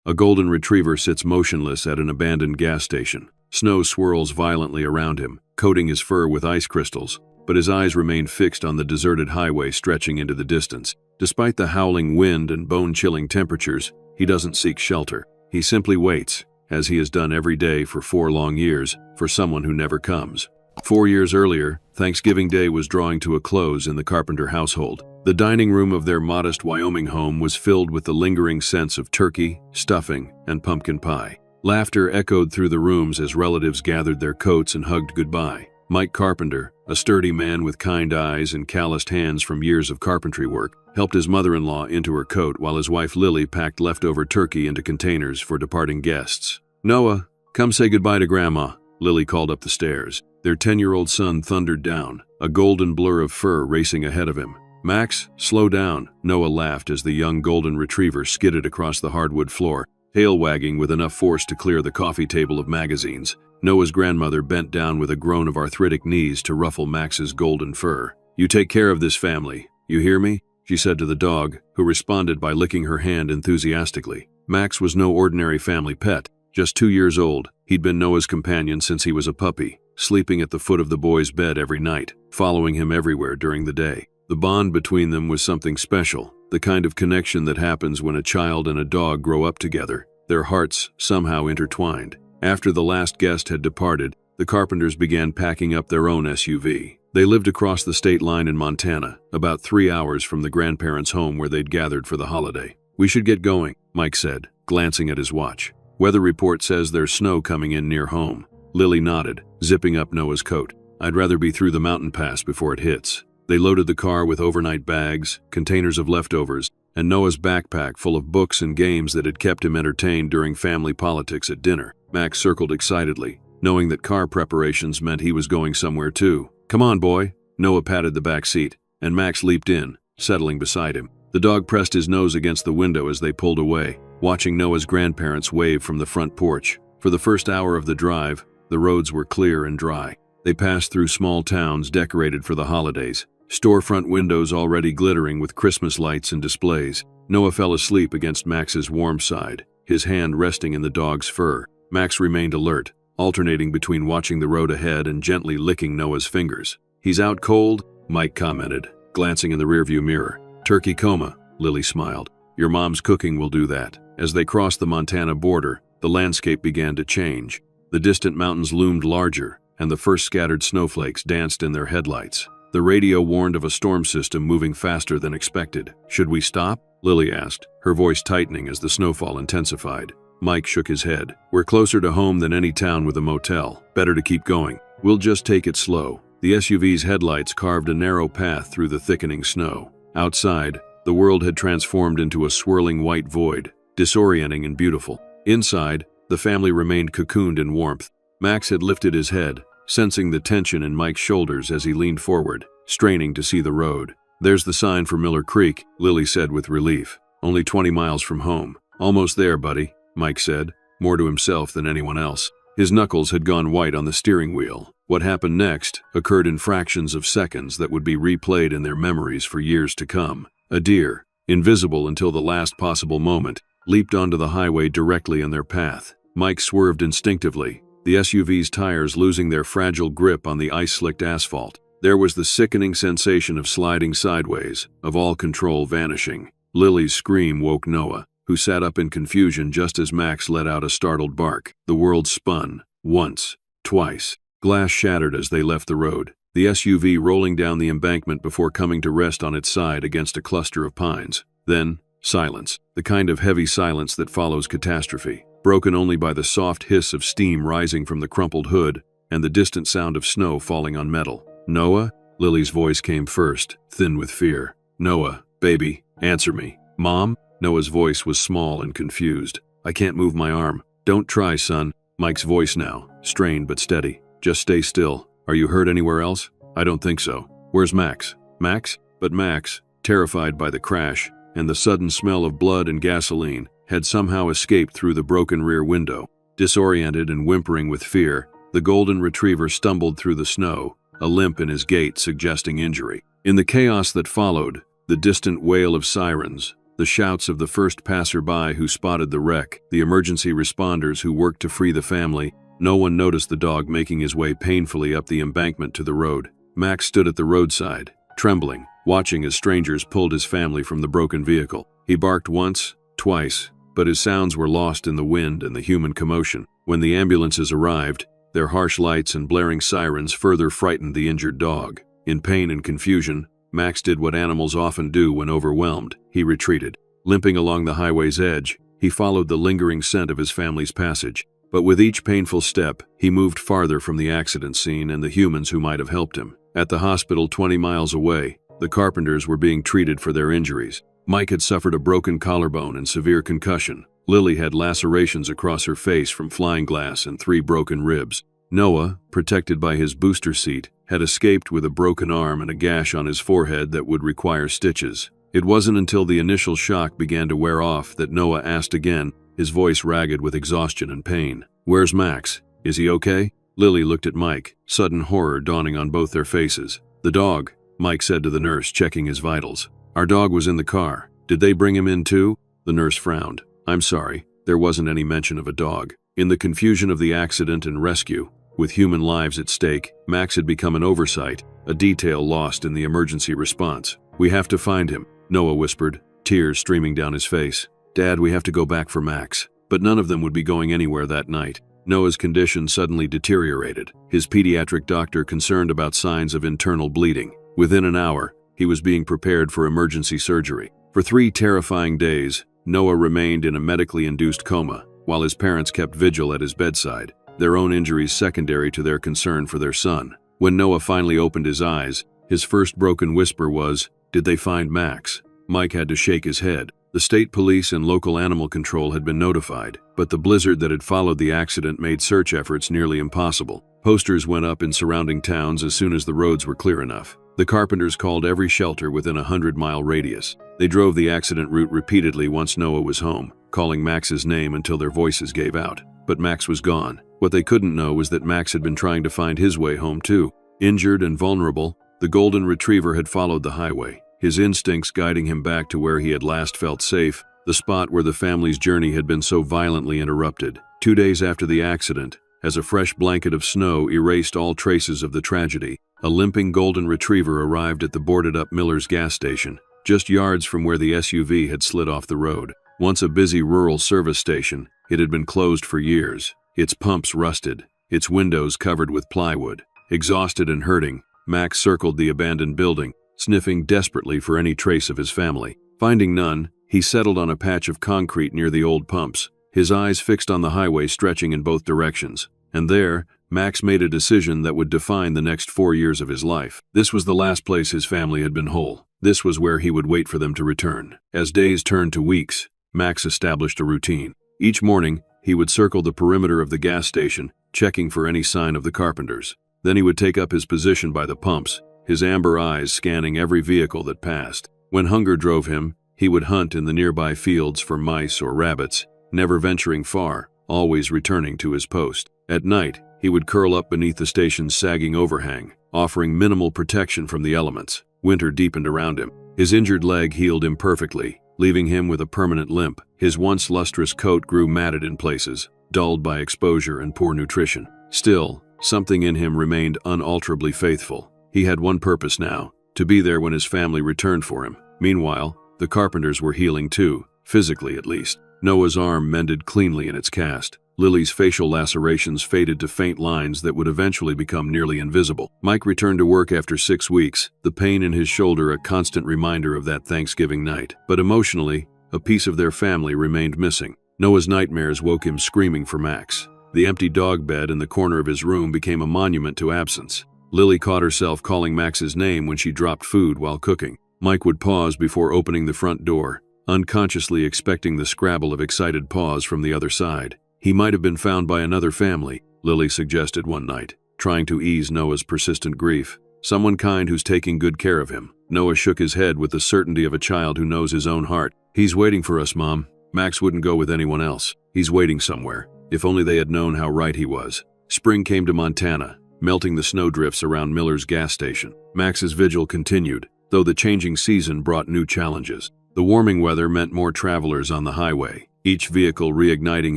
A golden retriever sits motionless at an abandoned gas station. Snow swirls violently around him, coating his fur with ice crystals, but his eyes remain fixed on the deserted highway stretching into the distance. Despite the howling wind and bone-chilling temperatures, he doesn't seek shelter. He simply waits, as he has done every day for 4 long years, for someone who never comes. 4 years earlier, Thanksgiving Day was drawing to a close in the Carpenter household. The dining room of their modest Wyoming home was filled with the lingering sense of turkey, stuffing, and pumpkin pie. Laughter echoed through the rooms as relatives gathered their coats and hugged goodbye. Mike Carpenter, a sturdy man with kind eyes and calloused hands from years of carpentry work, helped his mother-in-law into her coat while his wife Lily packed leftover turkey into containers for departing guests. "Noah, come say goodbye to Grandma," Lily called up the stairs. Their 10-year-old son thundered down, a golden blur of fur racing ahead of him. "Max, slow down," Noah laughed as the young golden retriever skidded across the hardwood floor, tail wagging with enough force to clear the coffee table of magazines. Noah's grandmother bent down with a groan of arthritic knees to ruffle Max's golden fur. "You take care of this family, you hear me?" she said to the dog, who responded by licking her hand enthusiastically. Max was no ordinary family pet. Just 2 years old, he'd been Noah's companion since he was a puppy, sleeping at the foot of the boy's bed every night, following him everywhere during the day. The bond between them was something special, the kind of connection that happens when a child and a dog grow up together, their hearts somehow intertwined. After the last guest had departed, the Carpenters began packing up their own SUV. They lived across the state line in Montana, about 3 hours from the grandparents' home where they'd gathered for the holiday. "We should get going," Mike said, glancing at his watch. "Weather report says there's snow coming in near home." Lily nodded, zipping up Noah's coat. "I'd rather be through the mountain pass before it hits." They loaded the car with overnight bags, containers of leftovers, and Noah's backpack full of books and games that had kept him entertained during family politics at dinner. Max circled excitedly, knowing that car preparations meant he was going somewhere too. "Come on, boy." Noah patted the back seat, and Max leaped in, settling beside him. The dog pressed his nose against the window as they pulled away, watching Noah's grandparents wave from the front porch. For the first hour of the drive, the roads were clear and dry. They passed through small towns decorated for the holidays, storefront windows already glittering with Christmas lights and displays. Noah fell asleep against Max's warm side, his hand resting in the dog's fur. Max remained alert, alternating between watching the road ahead and gently licking Noah's fingers. "He's out cold," Mike commented, glancing in the rearview mirror. "Turkey coma," Lily smiled. "Your mom's cooking will do that." As they crossed the Montana border, the landscape began to change. The distant mountains loomed larger, and the first scattered snowflakes danced in their headlights. The radio warned of a storm system moving faster than expected. "Should we stop?" Lily asked, her voice tightening as the snowfall intensified. Mike shook his head. "We're closer to home than any town with a motel. Better to keep going. We'll just take it slow." The SUV's headlights carved a narrow path through the thickening snow. Outside, the world had transformed into a swirling white void, disorienting and beautiful. Inside, the family remained cocooned in warmth. Max had lifted his head, sensing the tension in Mike's shoulders as he leaned forward, straining to see the road. "There's the sign for Miller Creek," Lily said with relief. "Only 20 miles from home." "Almost there, buddy," Mike said, more to himself than anyone else. His knuckles had gone white on the steering wheel. What happened next occurred in fractions of seconds that would be replayed in their memories for years to come. A deer, invisible until the last possible moment, leaped onto the highway directly in their path. Mike swerved instinctively, the SUV's tires losing their fragile grip on the ice-slicked asphalt. There was the sickening sensation of sliding sideways, of all control vanishing. Lily's scream woke Noah, who sat up in confusion just as Max let out a startled bark. The world spun. Once. Twice. Glass shattered as they left the road, the SUV rolling down the embankment before coming to rest on its side against a cluster of pines. Then, silence. The kind of heavy silence that follows catastrophe, broken only by the soft hiss of steam rising from the crumpled hood and the distant sound of snow falling on metal. "Noah?" Lily's voice came first, thin with fear. "Noah, baby, answer me." "Mom?" Noah's voice was small and confused. "I can't move my arm." "Don't try, son." Mike's voice now, strained but steady. "Just stay still. Are you hurt anywhere else?" "I don't think so." "Where's Max?" "Max?" But Max, terrified by the crash and the sudden smell of blood and gasoline, had somehow escaped through the broken rear window. Disoriented and whimpering with fear, the golden retriever stumbled through the snow, a limp in his gait suggesting injury. In the chaos that followed, the distant wail of sirens, The shouts of the first passerby who spotted the wreck, the emergency responders who worked to free the family. No one noticed the dog making his way painfully up the embankment to the road. Max stood at the roadside, trembling, watching as strangers pulled his family from the broken vehicle. He barked once, twice, but his sounds were lost in the wind and the human commotion. When the ambulances arrived, their harsh lights and blaring sirens further frightened the injured dog. In pain and confusion, Max did what animals often do when overwhelmed. He retreated. Limping along the highway's edge, he followed the lingering scent of his family's passage. But with each painful step, he moved farther from the accident scene and the humans who might have helped him. At the hospital 20 miles away, the Carpenters were being treated for their injuries. Mike had suffered a broken collarbone and severe concussion. Lily had lacerations across her face from flying glass and 3 broken ribs. Noah, protected by his booster seat, had escaped with a broken arm and a gash on his forehead that would require stitches. It wasn't until the initial shock began to wear off that Noah asked again, his voice ragged with exhaustion and pain. "Where's Max? Is he okay?" Lily looked at Mike, sudden horror dawning on both their faces. "The dog," Mike said to the nurse, checking his vitals. "Our dog was in the car. Did they bring him in too?" The nurse frowned. "I'm sorry, there wasn't any mention of a dog." In the confusion of the accident and rescue, with human lives at stake, Max had become an oversight, a detail lost in the emergency response. "We have to find him," Noah whispered, tears streaming down his face. "Dad, we have to go back for Max." But none of them would be going anywhere that night. Noah's condition suddenly deteriorated, his pediatric doctor concerned about signs of internal bleeding. Within an hour, he was being prepared for emergency surgery. For 3 terrifying days, Noah remained in a medically induced coma, while his parents kept vigil at his bedside, their own injuries secondary to their concern for their son. When Noah finally opened his eyes, his first broken whisper was, "Did they find Max?" Mike had to shake his head. The state police and local animal control had been notified, but the blizzard that had followed the accident made search efforts nearly impossible. Posters went up in surrounding towns as soon as the roads were clear enough. The Carpenters called every shelter within a 100-mile radius. They drove the accident route repeatedly once Noah was home, calling Max's name until their voices gave out. But Max was gone. What they couldn't know was that Max had been trying to find his way home too. Injured and vulnerable, the golden retriever had followed the highway, his instincts guiding him back to where he had last felt safe, the spot where the family's journey had been so violently interrupted. 2 days after the accident, as a fresh blanket of snow erased all traces of the tragedy, a limping golden retriever arrived at the boarded-up Miller's gas station, just yards from where the SUV had slid off the road. Once a busy rural service station, it had been closed for years, its pumps rusted, its windows covered with plywood. Exhausted and hurting, Max circled the abandoned building, sniffing desperately for any trace of his family. Finding none, he settled on a patch of concrete near the old pumps, his eyes fixed on the highway stretching in both directions. And there, Max made a decision that would define the next 4 years of his life. This was the last place his family had been whole. This was where he would wait for them to return. As days turned to weeks, Max established a routine. Each morning, he would circle the perimeter of the gas station, checking for any sign of the Carpenters. Then he would take up his position by the pumps, his amber eyes scanning every vehicle that passed. When hunger drove him, he would hunt in the nearby fields for mice or rabbits, never venturing far, always returning to his post. At night, he would curl up beneath the station's sagging overhang, offering minimal protection from the elements. Winter deepened around him. His injured leg healed imperfectly, leaving him with a permanent limp. His once lustrous coat grew matted in places, dulled by exposure and poor nutrition. Still, something in him remained unalterably faithful. He had one purpose now, to be there when his family returned for him. Meanwhile, the Carpenters were healing too, physically at least. Noah's arm mended cleanly in its cast. Lily's facial lacerations faded to faint lines that would eventually become nearly invisible. Mike returned to work after 6 weeks, the pain in his shoulder a constant reminder of that Thanksgiving night. But emotionally, a piece of their family remained missing. Noah's nightmares woke him screaming for Max. The empty dog bed in the corner of his room became a monument to absence. Lily caught herself calling Max's name when she dropped food while cooking. Mike would pause before opening the front door, unconsciously expecting the scrabble of excited paws from the other side. He might have been found by another family, Lily suggested one night, trying to ease Noah's persistent grief. Someone kind who's taking good care of him. Noah shook his head with the certainty of a child who knows his own heart. "He's waiting for us, Mom. Max wouldn't go with anyone else. He's waiting somewhere." If only they had known how right he was. Spring came to Montana, melting the snowdrifts around Miller's gas station. Max's vigil continued, though the changing season brought new challenges. The warming weather meant more travelers on the highway, each vehicle reigniting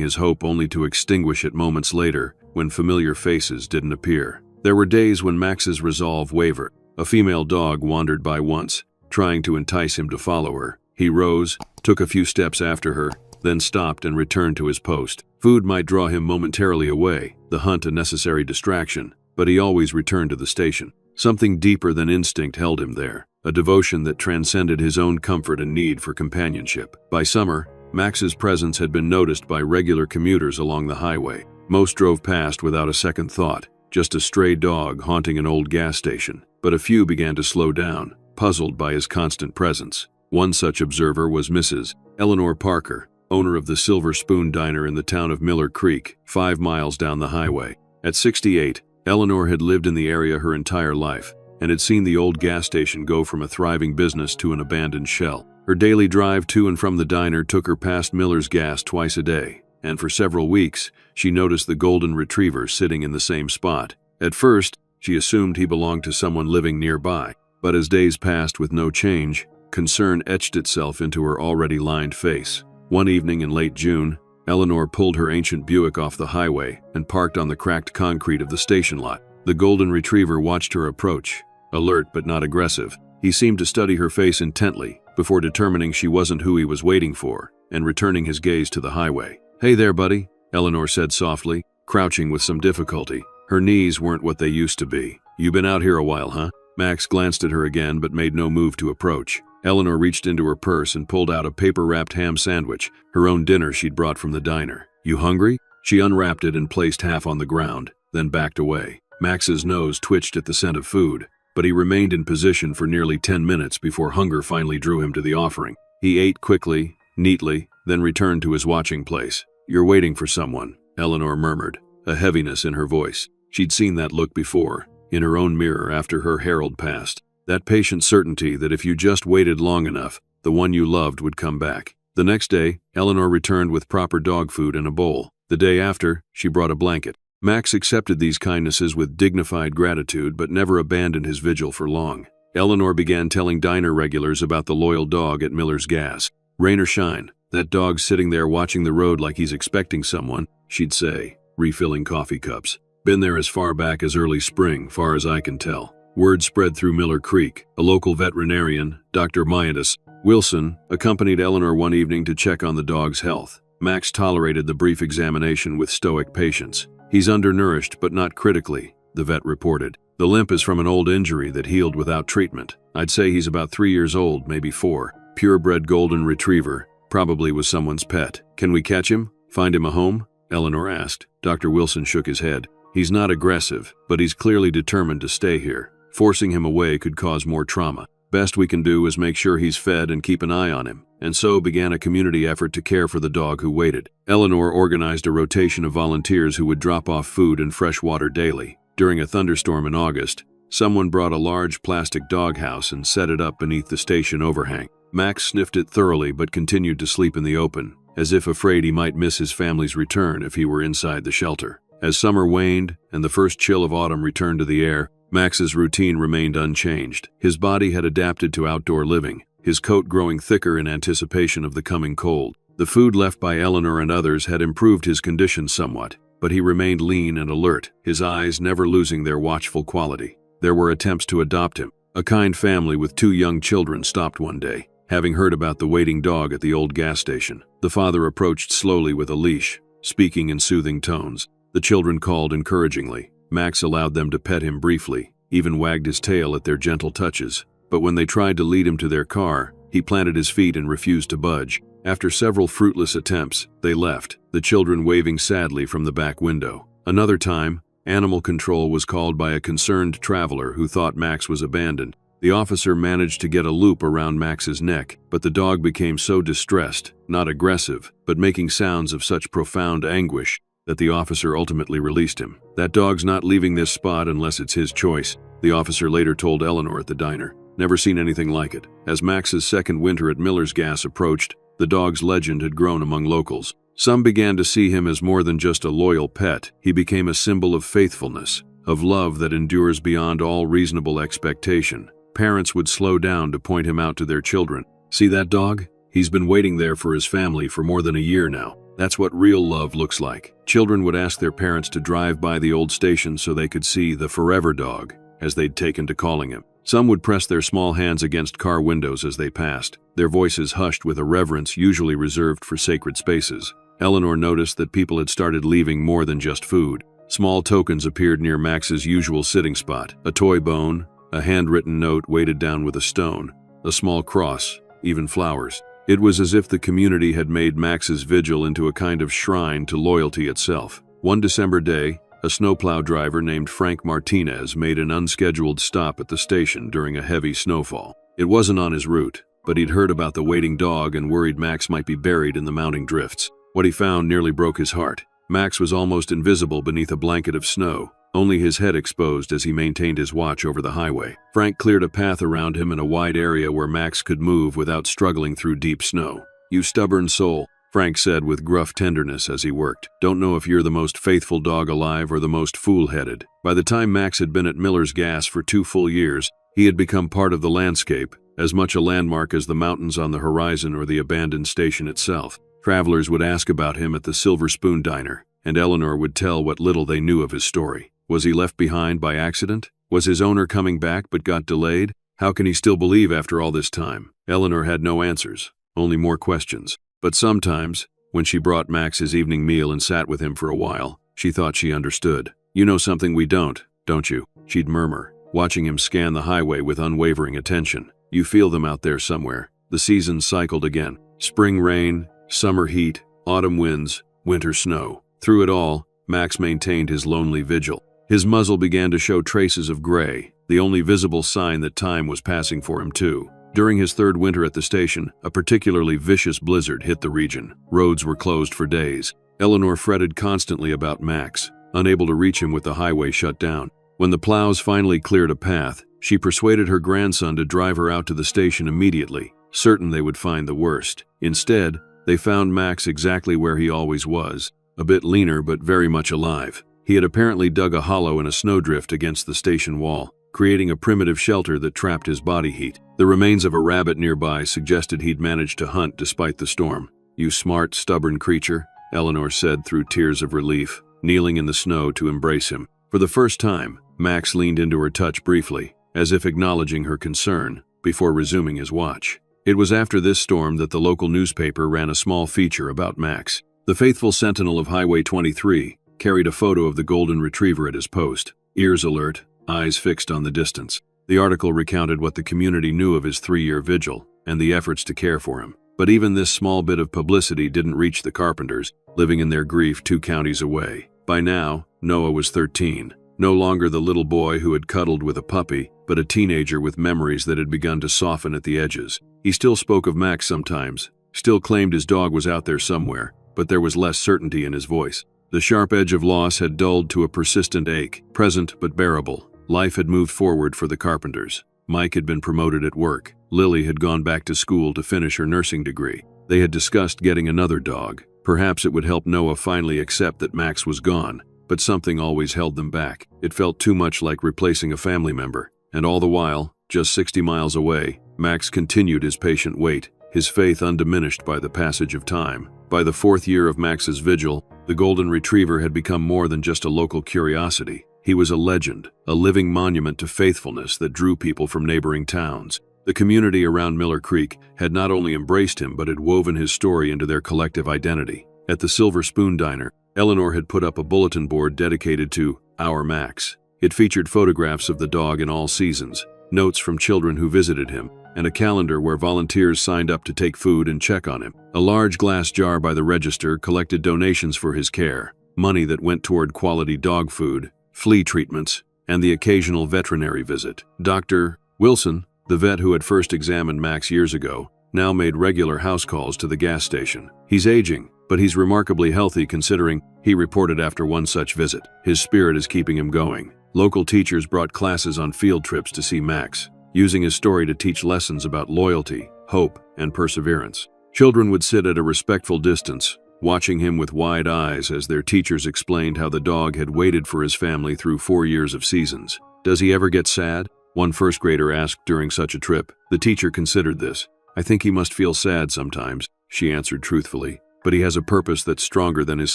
his hope only to extinguish it moments later when familiar faces didn't appear. There were days when Max's resolve wavered. A female dog wandered by once, trying to entice him to follow her. He rose, took a few steps after her, then stopped and returned to his post. Food might draw him momentarily away, the hunt a necessary distraction, but he always returned to the station. Something deeper than instinct held him there, a devotion that transcended his own comfort and need for companionship. By summer, Max's presence had been noticed by regular commuters along the highway. Most drove past without a second thought, just a stray dog haunting an old gas station. But a few began to slow down, puzzled by his constant presence. One such observer was Mrs. Eleanor Parker, owner of the Silver Spoon Diner in the town of Miller Creek, 5 miles down the highway. At 68, Eleanor had lived in the area her entire life and had seen the old gas station go from a thriving business to an abandoned shell. Her daily drive to and from the diner took her past Miller's Gas twice a day, and for several weeks, she noticed the golden retriever sitting in the same spot. At first, she assumed he belonged to someone living nearby, but as days passed with no change, concern etched itself into her already lined face. One evening in late June, Eleanor pulled her ancient Buick off the highway and parked on the cracked concrete of the station lot. The golden retriever watched her approach, alert but not aggressive. He seemed to study her face intently before determining she wasn't who he was waiting for and returning his gaze to the highway. "Hey there, buddy," Eleanor said softly, crouching with some difficulty. Her knees weren't what they used to be. "You been out here a while, huh?" Max glanced at her again but made no move to approach. Eleanor reached into her purse and pulled out a paper-wrapped ham sandwich, her own dinner she'd brought from the diner. "You hungry?" She unwrapped it and placed half on the ground, then backed away. Max's nose twitched at the scent of food, but he remained in position for nearly 10 minutes before hunger finally drew him to the offering. He ate quickly, neatly, then returned to his watching place. "You're waiting for someone," Eleanor murmured, a heaviness in her voice. She'd seen that look before, in her own mirror after her Harold passed. That patient certainty that if you just waited long enough, the one you loved would come back. The next day, Eleanor returned with proper dog food in a bowl. The day after, she brought a blanket. Max accepted these kindnesses with dignified gratitude but never abandoned his vigil for long. Eleanor began telling diner regulars about the loyal dog at Miller's Gas. "Rain or shine, that dog's sitting there watching the road like he's expecting someone," she'd say, refilling coffee cups. "Been there as far back as early spring, far as I can tell." Word spread through Miller Creek. A local veterinarian, Dr. Myatis Wilson, accompanied Eleanor one evening to check on the dog's health. Max tolerated the brief examination with stoic patience. "He's undernourished, but not critically," the vet reported. "The limp is from an old injury that healed without treatment. I'd say he's about 3 years old, maybe 4. Purebred golden retriever, probably was someone's pet. Can we catch him? Find him a home?" Eleanor asked. Dr. Wilson shook his head. "He's not aggressive, but he's clearly determined to stay here. Forcing him away could cause more trauma. Best we can do is make sure he's fed and keep an eye on him." And so began a community effort to care for the dog who waited. Eleanor organized a rotation of volunteers who would drop off food and fresh water daily. During a thunderstorm in August, someone brought a large plastic doghouse and set it up beneath the station overhang. Max sniffed it thoroughly but continued to sleep in the open, as if afraid he might miss his family's return if he were inside the shelter. As summer waned and the first chill of autumn returned to the air, Max's routine remained unchanged. His body had adapted to outdoor living, his coat growing thicker in anticipation of the coming cold. The food left by Eleanor and others had improved his condition somewhat, but he remained lean and alert, his eyes never losing their watchful quality. There were attempts to adopt him. A kind family with 2 young children stopped one day, having heard about the waiting dog at the old gas station. The father approached slowly with a leash, speaking in soothing tones. The children called encouragingly. Max allowed them to pet him briefly, even wagged his tail at their gentle touches. But when they tried to lead him to their car, he planted his feet and refused to budge. After several fruitless attempts, they left, the children waving sadly from the back window. Another time, animal control was called by a concerned traveler who thought Max was abandoned. The officer managed to get a loop around Max's neck, but the dog became so distressed, not aggressive, but making sounds of such profound anguish, that the officer ultimately released him. "That dog's not leaving this spot unless it's his choice," the officer later told Eleanor at the diner. "Never seen anything like it." As Max's second winter at Miller's Gas approached, the dog's legend had grown among locals. Some began to see him as more than just a loyal pet. He became a symbol of faithfulness, of love that endures beyond all reasonable expectation. Parents would slow down to point him out to their children, "See that dog? He's been waiting there for his family for more than a year now. That's what real love looks like." Children would ask their parents to drive by the old station so they could see the forever dog, as they'd taken to calling him. Some would press their small hands against car windows as they passed, their voices hushed with a reverence usually reserved for sacred spaces. Eleanor noticed that people had started leaving more than just food. Small tokens appeared near Max's usual sitting spot: a toy bone, a handwritten note weighted down with a stone, a small cross, even flowers. It was as if the community had made Max's vigil into a kind of shrine to loyalty itself. One December day, a snowplow driver named Frank Martinez made an unscheduled stop at the station during a heavy snowfall. It wasn't on his route, but he'd heard about the waiting dog and worried Max might be buried in the mounting drifts. What he found nearly broke his heart. Max was almost invisible beneath a blanket of snow, only his head exposed as he maintained his watch over the highway. Frank cleared a path around him in a wide area where Max could move without struggling through deep snow. "You stubborn soul," Frank said with gruff tenderness as he worked. "Don't know if you're the most faithful dog alive or the most fool-headed." By the time Max had been at Miller's Gas for 2 full years, he had become part of the landscape, as much a landmark as the mountains on the horizon or the abandoned station itself. Travelers would ask about him at the Silver Spoon Diner, and Eleanor would tell what little they knew of his story. Was he left behind by accident? Was his owner coming back but got delayed? How can he still believe after all this time? Eleanor had no answers, only more questions. But sometimes, when she brought Max his evening meal and sat with him for a while, she thought she understood. "You know something we don't you?" she'd murmur, watching him scan the highway with unwavering attention. "You feel them out there somewhere." The seasons cycled again. Spring rain, summer heat, autumn winds, winter snow. Through it all, Max maintained his lonely vigil. His muzzle began to show traces of gray, the only visible sign that time was passing for him too. During his 3rd winter at the station, a particularly vicious blizzard hit the region. Roads were closed for days. Eleanor fretted constantly about Max, unable to reach him with the highway shut down. When the plows finally cleared a path, she persuaded her grandson to drive her out to the station immediately, certain they would find the worst. Instead, they found Max exactly where he always was, a bit leaner but very much alive. He had apparently dug a hollow in a snowdrift against the station wall, creating a primitive shelter that trapped his body heat. The remains of a rabbit nearby suggested he'd managed to hunt despite the storm. "You smart, stubborn creature," Eleanor said through tears of relief, kneeling in the snow to embrace him. For the first time, Max leaned into her touch briefly, as if acknowledging her concern, before resuming his watch. It was after this storm that the local newspaper ran a small feature about Max. The faithful sentinel of Highway 23 carried a photo of the golden retriever at his post, ears alert, eyes fixed on the distance. The article recounted what the community knew of his 3-year vigil and the efforts to care for him. But even this small bit of publicity didn't reach the Carpenters, living in their grief 2 counties away. By now, Noah was 13, no longer the little boy who had cuddled with a puppy, but a teenager with memories that had begun to soften at the edges. He still spoke of Max sometimes, still claimed his dog was out there somewhere, but there was less certainty in his voice. The sharp edge of loss had dulled to a persistent ache, present but bearable. Life had moved forward for the Carpenters. Mike had been promoted at work. Lily had gone back to school to finish her nursing degree. They had discussed getting another dog. Perhaps it would help Noah finally accept that Max was gone, but something always held them back. It felt too much like replacing a family member. And all the while, just 60 miles away, Max continued his patient wait, his faith undiminished by the passage of time. By the 4th year of Max's vigil, the golden retriever had become more than just a local curiosity. He was a legend, a living monument to faithfulness that drew people from neighboring towns. The community around Miller Creek had not only embraced him but had woven his story into their collective identity. At the Silver Spoon Diner, Eleanor had put up a bulletin board dedicated to Our Max. It featured photographs of the dog in all seasons, notes from children who visited him, and a calendar where volunteers signed up to take food and check on him. A large glass jar by the register collected donations for his care, money that went toward quality dog food, flea treatments, and the occasional veterinary visit. Dr. Wilson, the vet who had first examined Max years ago, now made regular house calls to the gas station. "He's aging, but he's remarkably healthy considering," he reported after one such visit. "His spirit is keeping him going." Local teachers brought classes on field trips to see Max, using his story to teach lessons about loyalty, hope, and perseverance. Children would sit at a respectful distance, watching him with wide eyes as their teachers explained how the dog had waited for his family through 4 years of seasons. "Does he ever get sad?" one first grader asked during such a trip. The teacher considered this. "I think he must feel sad sometimes," she answered truthfully, "but he has a purpose that's stronger than his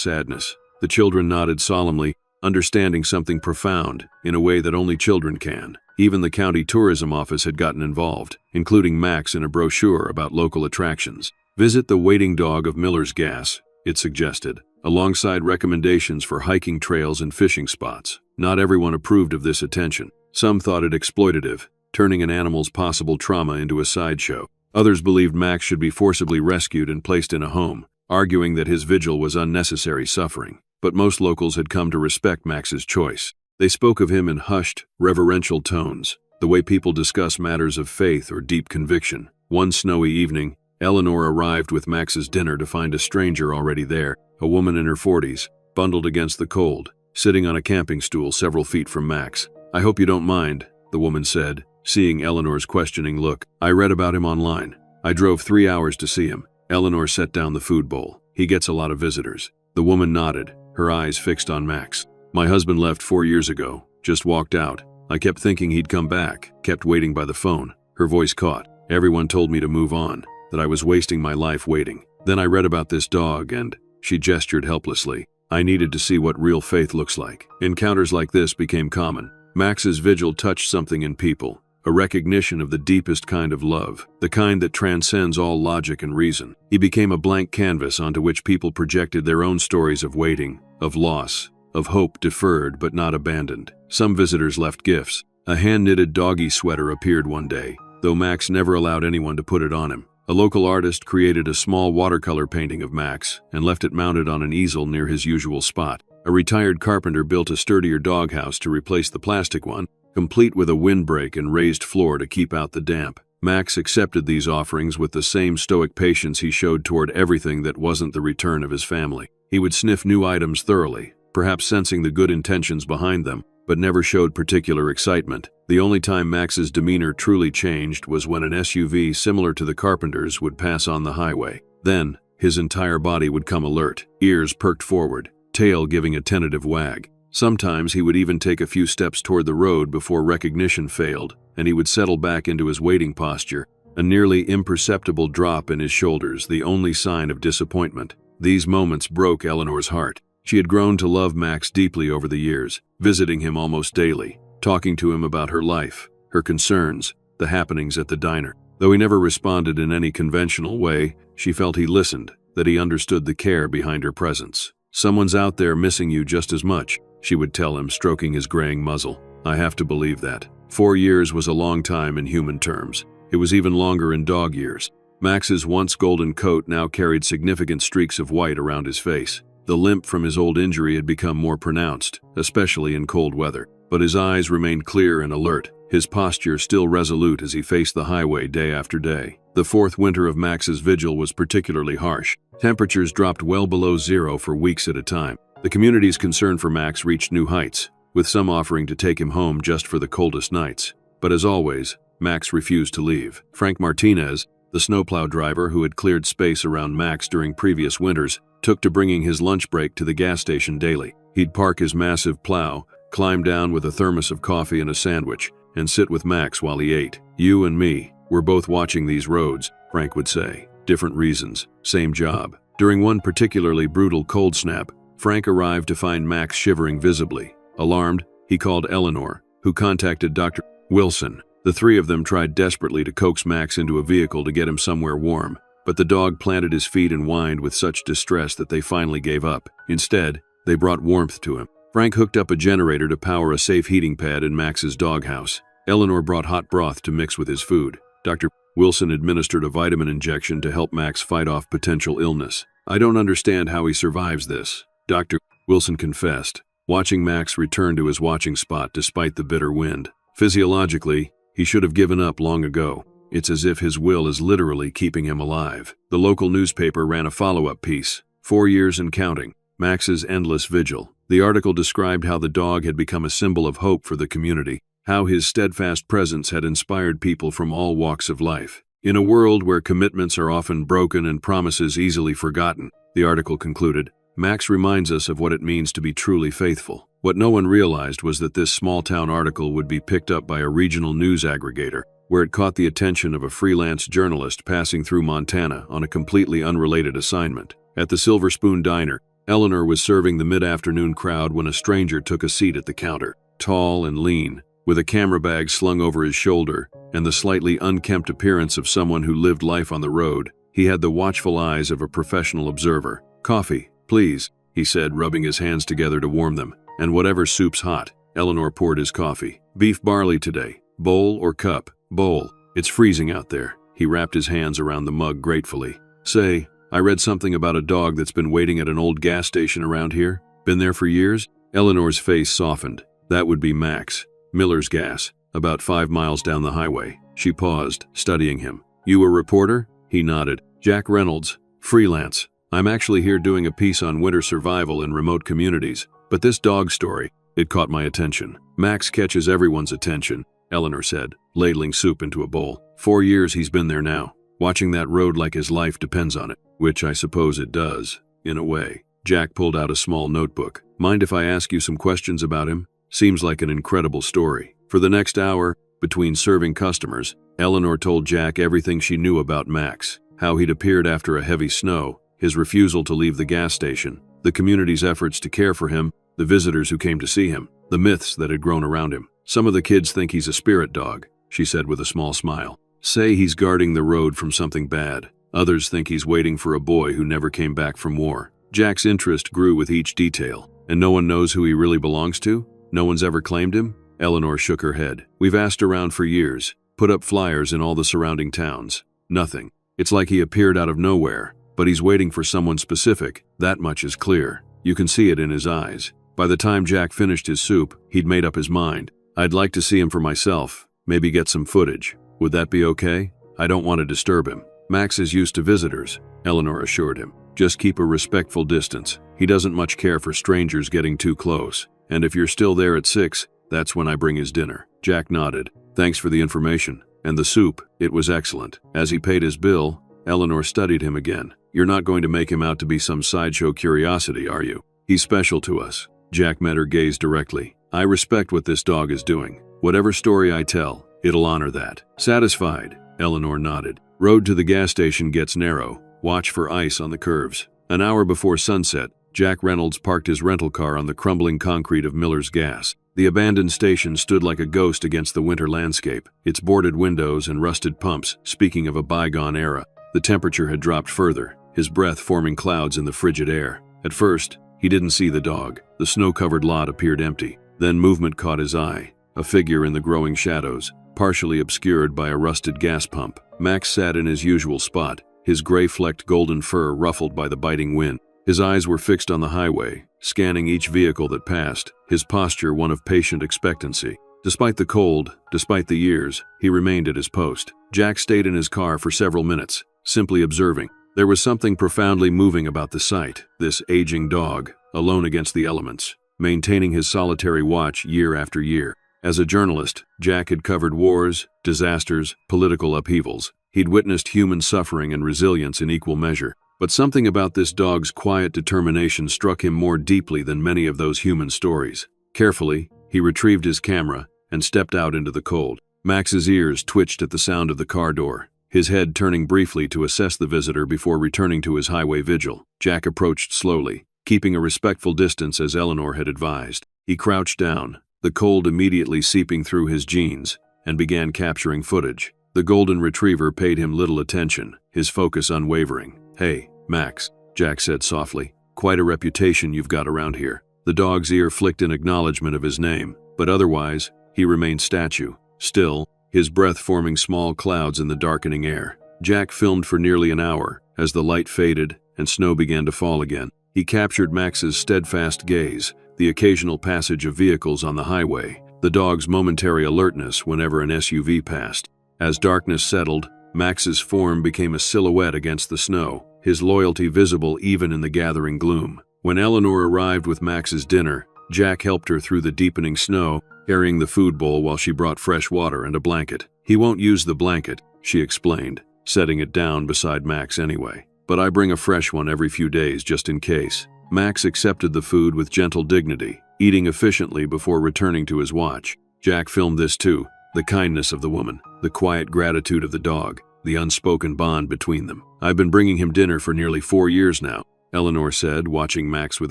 sadness." The children nodded solemnly, understanding something profound in a way that only children can. Even the county tourism office had gotten involved, including Max in a brochure about local attractions. "Visit the Waiting Dog of Miller's Gas," it suggested, alongside recommendations for hiking trails and fishing spots. Not everyone approved of this attention. Some thought it exploitative, turning an animal's possible trauma into a sideshow. Others believed Max should be forcibly rescued and placed in a home, arguing that his vigil was unnecessary suffering. But most locals had come to respect Max's choice. They spoke of him in hushed, reverential tones, the way people discuss matters of faith or deep conviction. One snowy evening, Eleanor arrived with Max's dinner to find a stranger already there, a woman in her 40s, bundled against the cold, sitting on a camping stool several feet from Max. "I hope you don't mind," the woman said, seeing Eleanor's questioning look. "I read about him online. I drove 3 hours to see him." Eleanor set down the food bowl. "He gets a lot of visitors." The woman nodded, her eyes fixed on Max. "My husband left 4 years ago, just walked out. I kept thinking he'd come back, kept waiting by the phone." Her voice caught. "Everyone told me to move on, that I was wasting my life waiting. Then I read about this dog and," she gestured helplessly, "I needed to see what real faith looks like." Encounters like this became common. Max's vigil touched something in people, a recognition of the deepest kind of love, the kind that transcends all logic and reason. He became a blank canvas onto which people projected their own stories of waiting, of loss, of hope deferred but not abandoned. Some visitors left gifts. A hand-knitted doggy sweater appeared one day, though Max never allowed anyone to put it on him. A local artist created a small watercolor painting of Max and left it mounted on an easel near his usual spot. A retired carpenter built a sturdier doghouse to replace the plastic one, complete with a windbreak and raised floor to keep out the damp. Max accepted these offerings with the same stoic patience he showed toward everything that wasn't the return of his family. He would sniff new items thoroughly, perhaps sensing the good intentions behind them, but never showed particular excitement. The only time Max's demeanor truly changed was when an SUV similar to the carpenter's would pass on the highway. Then, his entire body would come alert, ears perked forward, tail giving a tentative wag. Sometimes he would even take a few steps toward the road before recognition failed, and he would settle back into his waiting posture, a nearly imperceptible drop in his shoulders, the only sign of disappointment. These moments broke Eleanor's heart. She had grown to love Max deeply over the years, visiting him almost daily, talking to him about her life, her concerns, the happenings at the diner. Though he never responded in any conventional way, she felt he listened, that he understood the care behind her presence. "Someone's out there missing you just as much," she would tell him, stroking his graying muzzle. "I have to believe that." 4 years was a long time in human terms. It was even longer in dog years. Max's once golden coat now carried significant streaks of white around his face. The limp from his old injury had become more pronounced, especially in cold weather. But his eyes remained clear and alert, his posture still resolute as he faced the highway day after day. The 4th winter of Max's vigil was particularly harsh. Temperatures dropped well below zero for weeks at a time. The community's concern for Max reached new heights, with some offering to take him home just for the coldest nights. But as always, Max refused to leave. Frank Martinez, the snowplow driver who had cleared space around Max during previous winters, took to bringing his lunch break to the gas station daily. He'd park his massive plow, climb down with a thermos of coffee and a sandwich, and sit with Max while he ate. "You and me, we're both watching these roads," Frank would say. "Different reasons, same job." During one particularly brutal cold snap, Frank arrived to find Max shivering visibly. Alarmed, he called Eleanor, who contacted Dr. Wilson. The three of them tried desperately to coax Max into a vehicle to get him somewhere warm, but the dog planted his feet and whined with such distress that they finally gave up. Instead, they brought warmth to him. Frank hooked up a generator to power a safe heating pad in Max's doghouse. Eleanor brought hot broth to mix with his food. Dr. Wilson administered a vitamin injection to help Max fight off potential illness. "I don't understand how he survives this," Dr. Wilson confessed, watching Max return to his watching spot despite the bitter wind. "Physiologically, he should have given up long ago. It's as if his will is literally keeping him alive." The local newspaper ran a follow-up piece, 4 years and counting, Max's endless vigil. The article described how the dog had become a symbol of hope for the community, how his steadfast presence had inspired people from all walks of life. In a world where commitments are often broken and promises easily forgotten, the article concluded, Max reminds us of what it means to be truly faithful. What no one realized was that this small-town article would be picked up by a regional news aggregator, where it caught the attention of a freelance journalist passing through Montana on a completely unrelated assignment. At the Silver Spoon Diner, Eleanor was serving the mid-afternoon crowd when a stranger took a seat at the counter. Tall and lean, with a camera bag slung over his shoulder and the slightly unkempt appearance of someone who lived life on the road, he had the watchful eyes of a professional observer. "Coffee, please," he said, rubbing his hands together to warm them. "And whatever soup's hot." Eleanor poured his coffee. "Beef barley today. Bowl or cup?" "Bowl. It's freezing out there." He wrapped his hands around the mug gratefully. "Say, I read something about a dog that's been waiting at an old gas station around here. Been there for years?" Eleanor's face softened. "That would be Max. Miller's Gas, about 5 miles down the highway." She paused, studying him. "You a reporter?" He nodded. "Jack Reynolds. Freelance. I'm actually here doing a piece on winter survival in remote communities. But this dog story, it caught my attention." "Max catches everyone's attention," Eleanor said, ladling soup into a bowl. 4 years he's been there now, watching that road like his life depends on it. Which I suppose it does, in a way. Jack pulled out a small notebook. "Mind if I ask you some questions about him? Seems like an incredible story." For the next hour, between serving customers, Eleanor told Jack everything she knew about Max. How he'd appeared after a heavy snow, his refusal to leave the gas station, the community's efforts to care for him, the visitors who came to see him, the myths that had grown around him. "Some of the kids think he's a spirit dog," she said with a small smile. "Say he's guarding the road from something bad. Others think he's waiting for a boy who never came back from war." Jack's interest grew with each detail. "And no one knows who he really belongs to? No one's ever claimed him?" Eleanor shook her head. "We've asked around for years, put up flyers in all the surrounding towns. Nothing. It's like he appeared out of nowhere, but he's waiting for someone specific. That much is clear. You can see it in his eyes." By the time Jack finished his soup, he'd made up his mind. "I'd like to see him for myself, maybe get some footage. Would that be okay? I don't want to disturb him." "Max is used to visitors," Eleanor assured him. "Just keep a respectful distance. He doesn't much care for strangers getting too close. And if you're still there at 6, that's when I bring his dinner." Jack nodded. "Thanks for the information. And the soup, it was excellent." As he paid his bill, Eleanor studied him again. "You're not going to make him out to be some sideshow curiosity, are you? He's special to us." Jack met her gaze directly. "I respect what this dog is doing. Whatever story I tell, it'll honor that." "Satisfied," Eleanor nodded. Road to the gas station gets narrow. Watch for ice on the curves. An hour before sunset, Jack Reynolds parked his rental car on the crumbling concrete of Miller's Gas. The abandoned station stood like a ghost against the winter landscape, its boarded windows and rusted pumps speaking of a bygone era. The temperature had dropped further, his breath forming clouds in the frigid air. At first, he didn't see the dog. The snow-covered lot appeared empty. Then movement caught his eye, a figure in the growing shadows, partially obscured by a rusted gas pump. Max sat in his usual spot, his gray-flecked golden fur ruffled by the biting wind. His eyes were fixed on the highway, scanning each vehicle that passed, his posture one of patient expectancy. Despite the cold, despite the years, he remained at his post. Jack stayed in his car for several minutes, simply observing. There was something profoundly moving about the sight, this aging dog, alone against the elements, maintaining his solitary watch year after year. As a journalist, Jack had covered wars, disasters, political upheavals. He'd witnessed human suffering and resilience in equal measure. But something about this dog's quiet determination struck him more deeply than many of those human stories. Carefully, he retrieved his camera and stepped out into the cold. Max's ears twitched at the sound of the car door, his head turning briefly to assess the visitor before returning to his highway vigil. Jack approached slowly, keeping a respectful distance as Eleanor had advised. He crouched down, the cold immediately seeping through his jeans, and began capturing footage. The golden retriever paid him little attention, his focus unwavering. "Hey, Max," Jack said softly. "Quite a reputation you've got around here." The dog's ear flicked in acknowledgement of his name, but otherwise, he remained statue, still, his breath forming small clouds in the darkening air. Jack filmed for nearly an hour. As the light faded and snow began to fall again, he captured Max's steadfast gaze, the occasional passage of vehicles on the highway, the dog's momentary alertness whenever an SUV passed. As darkness settled, Max's form became a silhouette against the snow, his loyalty visible even in the gathering gloom. When Eleanor arrived with Max's dinner, Jack helped her through the deepening snow, carrying the food bowl while she brought fresh water and a blanket. "He won't use the blanket," she explained, setting it down beside Max anyway. "But I bring a fresh one every few days just in case." Max accepted the food with gentle dignity, eating efficiently before returning to his watch. Jack filmed this too, The kindness of the woman, the quiet gratitude of the dog, the unspoken bond between them. "I've been bringing him dinner for nearly 4 years now," Eleanor said, watching Max with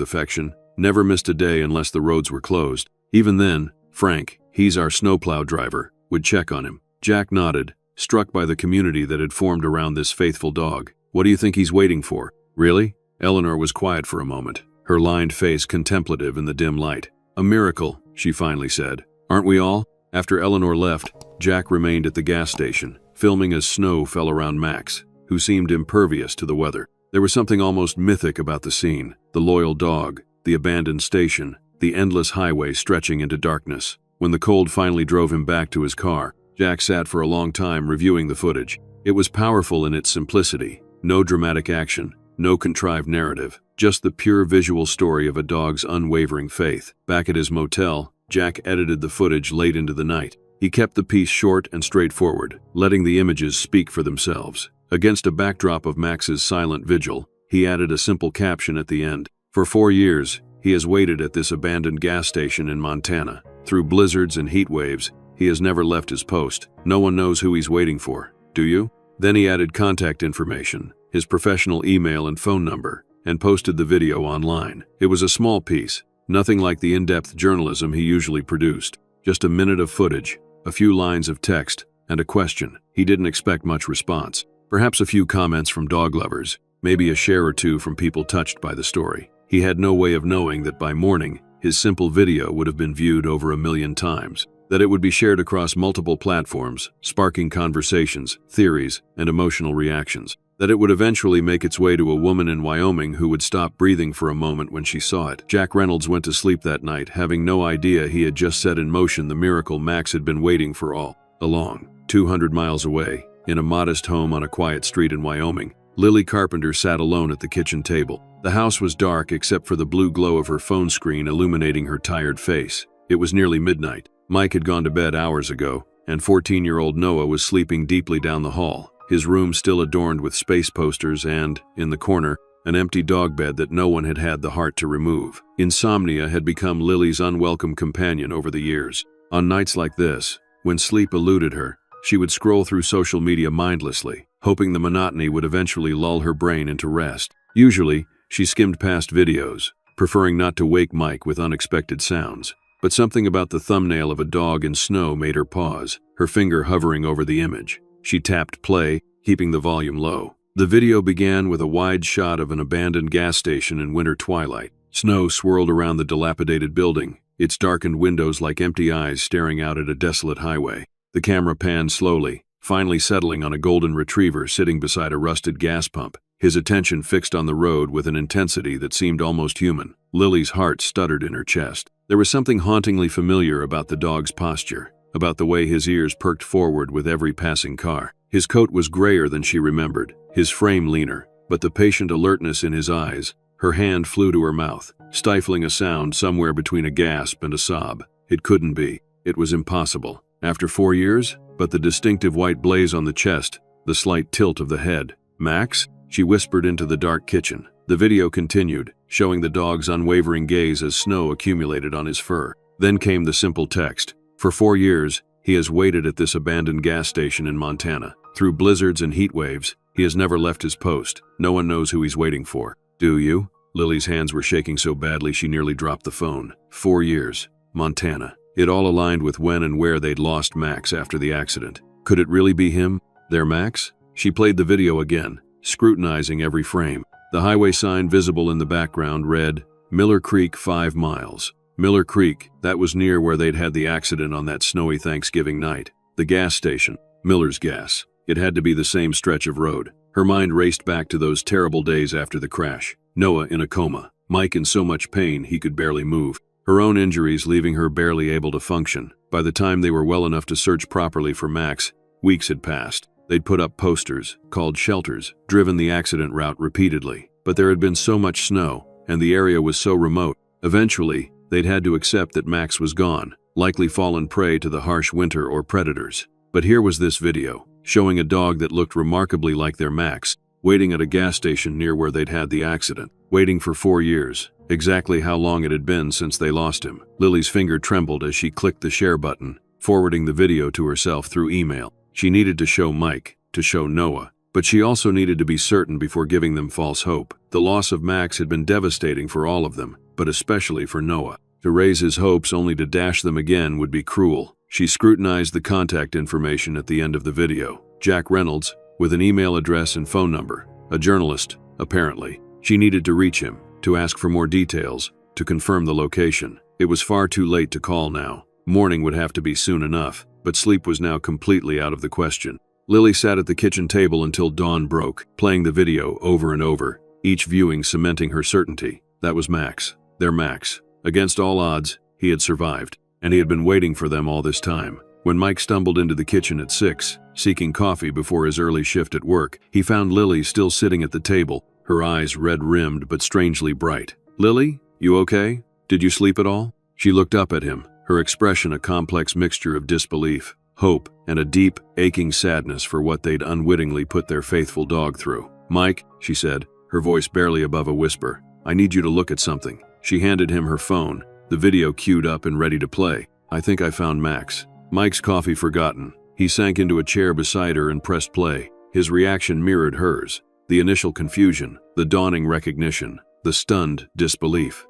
affection. "Never missed a day unless the roads were closed. Even then, Frank, he's our snowplow driver, would check on him." Jack nodded, struck by the community that had formed around this faithful dog. "What do you think he's waiting for?" "Really?" Eleanor was quiet for a moment, her lined face contemplative in the dim light. "A miracle," she finally said. "Aren't we all?" After Eleanor left, Jack remained at the gas station, filming as snow fell around Max, who seemed impervious to the weather. There was something almost mythic about the scene: the loyal dog, the abandoned station, the endless highway stretching into darkness. When the cold finally drove him back to his car, Jack sat for a long time reviewing the footage. It was powerful in its simplicity. No dramatic action, no contrived narrative, just the pure visual story of a dog's unwavering faith. Back at his motel, Jack edited the footage late into the night. He kept the piece short and straightforward, letting the images speak for themselves. Against a backdrop of Max's silent vigil, he added a simple caption at the end. "For 4 years, he has waited at this abandoned gas station in Montana. Through blizzards and heat waves, he has never left his post. No one knows who he's waiting for. Do you?" Then he added contact information, his professional email and phone number, and posted the video online. It was a small piece, nothing like the in-depth journalism he usually produced. Just a minute of footage, a few lines of text, and a question. He didn't expect much response. Perhaps a few comments from dog lovers, maybe a share or two from people touched by the story. He had no way of knowing that by morning, his simple video would have been viewed over 1 million times, that it would be shared across multiple platforms, sparking conversations, theories, and emotional reactions, that it would eventually make its way to a woman in Wyoming who would stop breathing for a moment when she saw it. Jack Reynolds went to sleep that night, having no idea he had just set in motion the miracle Max had been waiting for all along. 200 miles away, in a modest home on a quiet street in Wyoming, Lily Carpenter sat alone at the kitchen table. The house was dark except for the blue glow of her phone screen illuminating her tired face. It was nearly midnight. Mike had gone to bed hours ago, and 14-year-old Noah was sleeping deeply down the hall, his room still adorned with space posters and, in the corner, an empty dog bed that no one had had the heart to remove. Insomnia had become Lily's unwelcome companion over the years. On nights like this, when sleep eluded her, she would scroll through social media mindlessly, hoping the monotony would eventually lull her brain into rest. Usually, she skimmed past videos, preferring not to wake Mike with unexpected sounds. But something about the thumbnail of a dog in snow made her pause, her finger hovering over the image. She tapped play, keeping the volume low. The video began with a wide shot of an abandoned gas station in winter twilight. Snow swirled around the dilapidated building, its darkened windows like empty eyes staring out at a desolate highway. The camera panned slowly, finally settling on a golden retriever sitting beside a rusted gas pump, his attention fixed on the road with an intensity that seemed almost human. Lily's heart stuttered in her chest. There was something hauntingly familiar about the dog's posture, about the way his ears perked forward with every passing car. His coat was grayer than she remembered, his frame leaner, but the patient alertness in his eyes. Her hand flew to her mouth, stifling a sound somewhere between a gasp and a sob. It couldn't be. It was impossible. After 4 years? But the distinctive white blaze on the chest, the slight tilt of the head. "Max?" she whispered into the dark kitchen. The video continued, showing the dog's unwavering gaze as snow accumulated on his fur. Then came the simple text. "For 4 years, he has waited at this abandoned gas station in Montana. Through blizzards and heat waves, he has never left his post. No one knows who he's waiting for. Do you?" Lily's hands were shaking so badly she nearly dropped the phone. 4 years. Montana. It all aligned with when and where they'd lost Max after the accident. Could it really be him? Their Max? She played the video again, scrutinizing every frame. The highway sign visible in the background read, "Miller Creek 5 miles. Miller Creek, that was near where they'd had the accident on that snowy Thanksgiving night. The gas station, Miller's Gas. It had to be the same stretch of road. Her mind raced back to those terrible days after the crash. Noah in a coma, Mike in so much pain he could barely move. Her own injuries leaving her barely able to function. By the time they were well enough to search properly for Max, weeks had passed. They'd put up posters, called shelters, driven the accident route repeatedly. But there had been so much snow, and the area was so remote. Eventually, they'd had to accept that Max was gone, likely fallen prey to the harsh winter or predators. But here was this video, showing a dog that looked remarkably like their Max, waiting at a gas station near where they'd had the accident. Waiting for 4 years. Exactly how long it had been since they lost him. Lily's finger trembled as she clicked the share button, forwarding the video to herself through email. She needed to show Mike, to show Noah, but she also needed to be certain before giving them false hope. The loss of Max had been devastating for all of them, but especially for Noah. To raise his hopes only to dash them again would be cruel. She scrutinized the contact information at the end of the video. Jack Reynolds, with an email address and phone number. A journalist, apparently. She needed to reach him, to ask for more details, to confirm the location. It was far too late to call now. Morning would have to be soon enough, but sleep was now completely out of the question. Lily sat at the kitchen table until dawn broke, playing the video over and over, each viewing cementing her certainty. That was Max. Their Max. Against all odds, he had survived, and he had been waiting for them all this time. When Mike stumbled into the kitchen at 6, seeking coffee before his early shift at work, he found Lily still sitting at the table, her eyes red-rimmed but strangely bright. "Lily, you okay? Did you sleep at all?" She looked up at him, her expression a complex mixture of disbelief, hope, and a deep, aching sadness for what they'd unwittingly put their faithful dog through. "Mike," she said, her voice barely above a whisper, "I need you to look at something." She handed him her phone, the video queued up and ready to play. "I think I found Max." Mike's coffee forgotten. He sank into a chair beside her and pressed play. His reaction mirrored hers. The initial confusion, the dawning recognition, the stunned disbelief.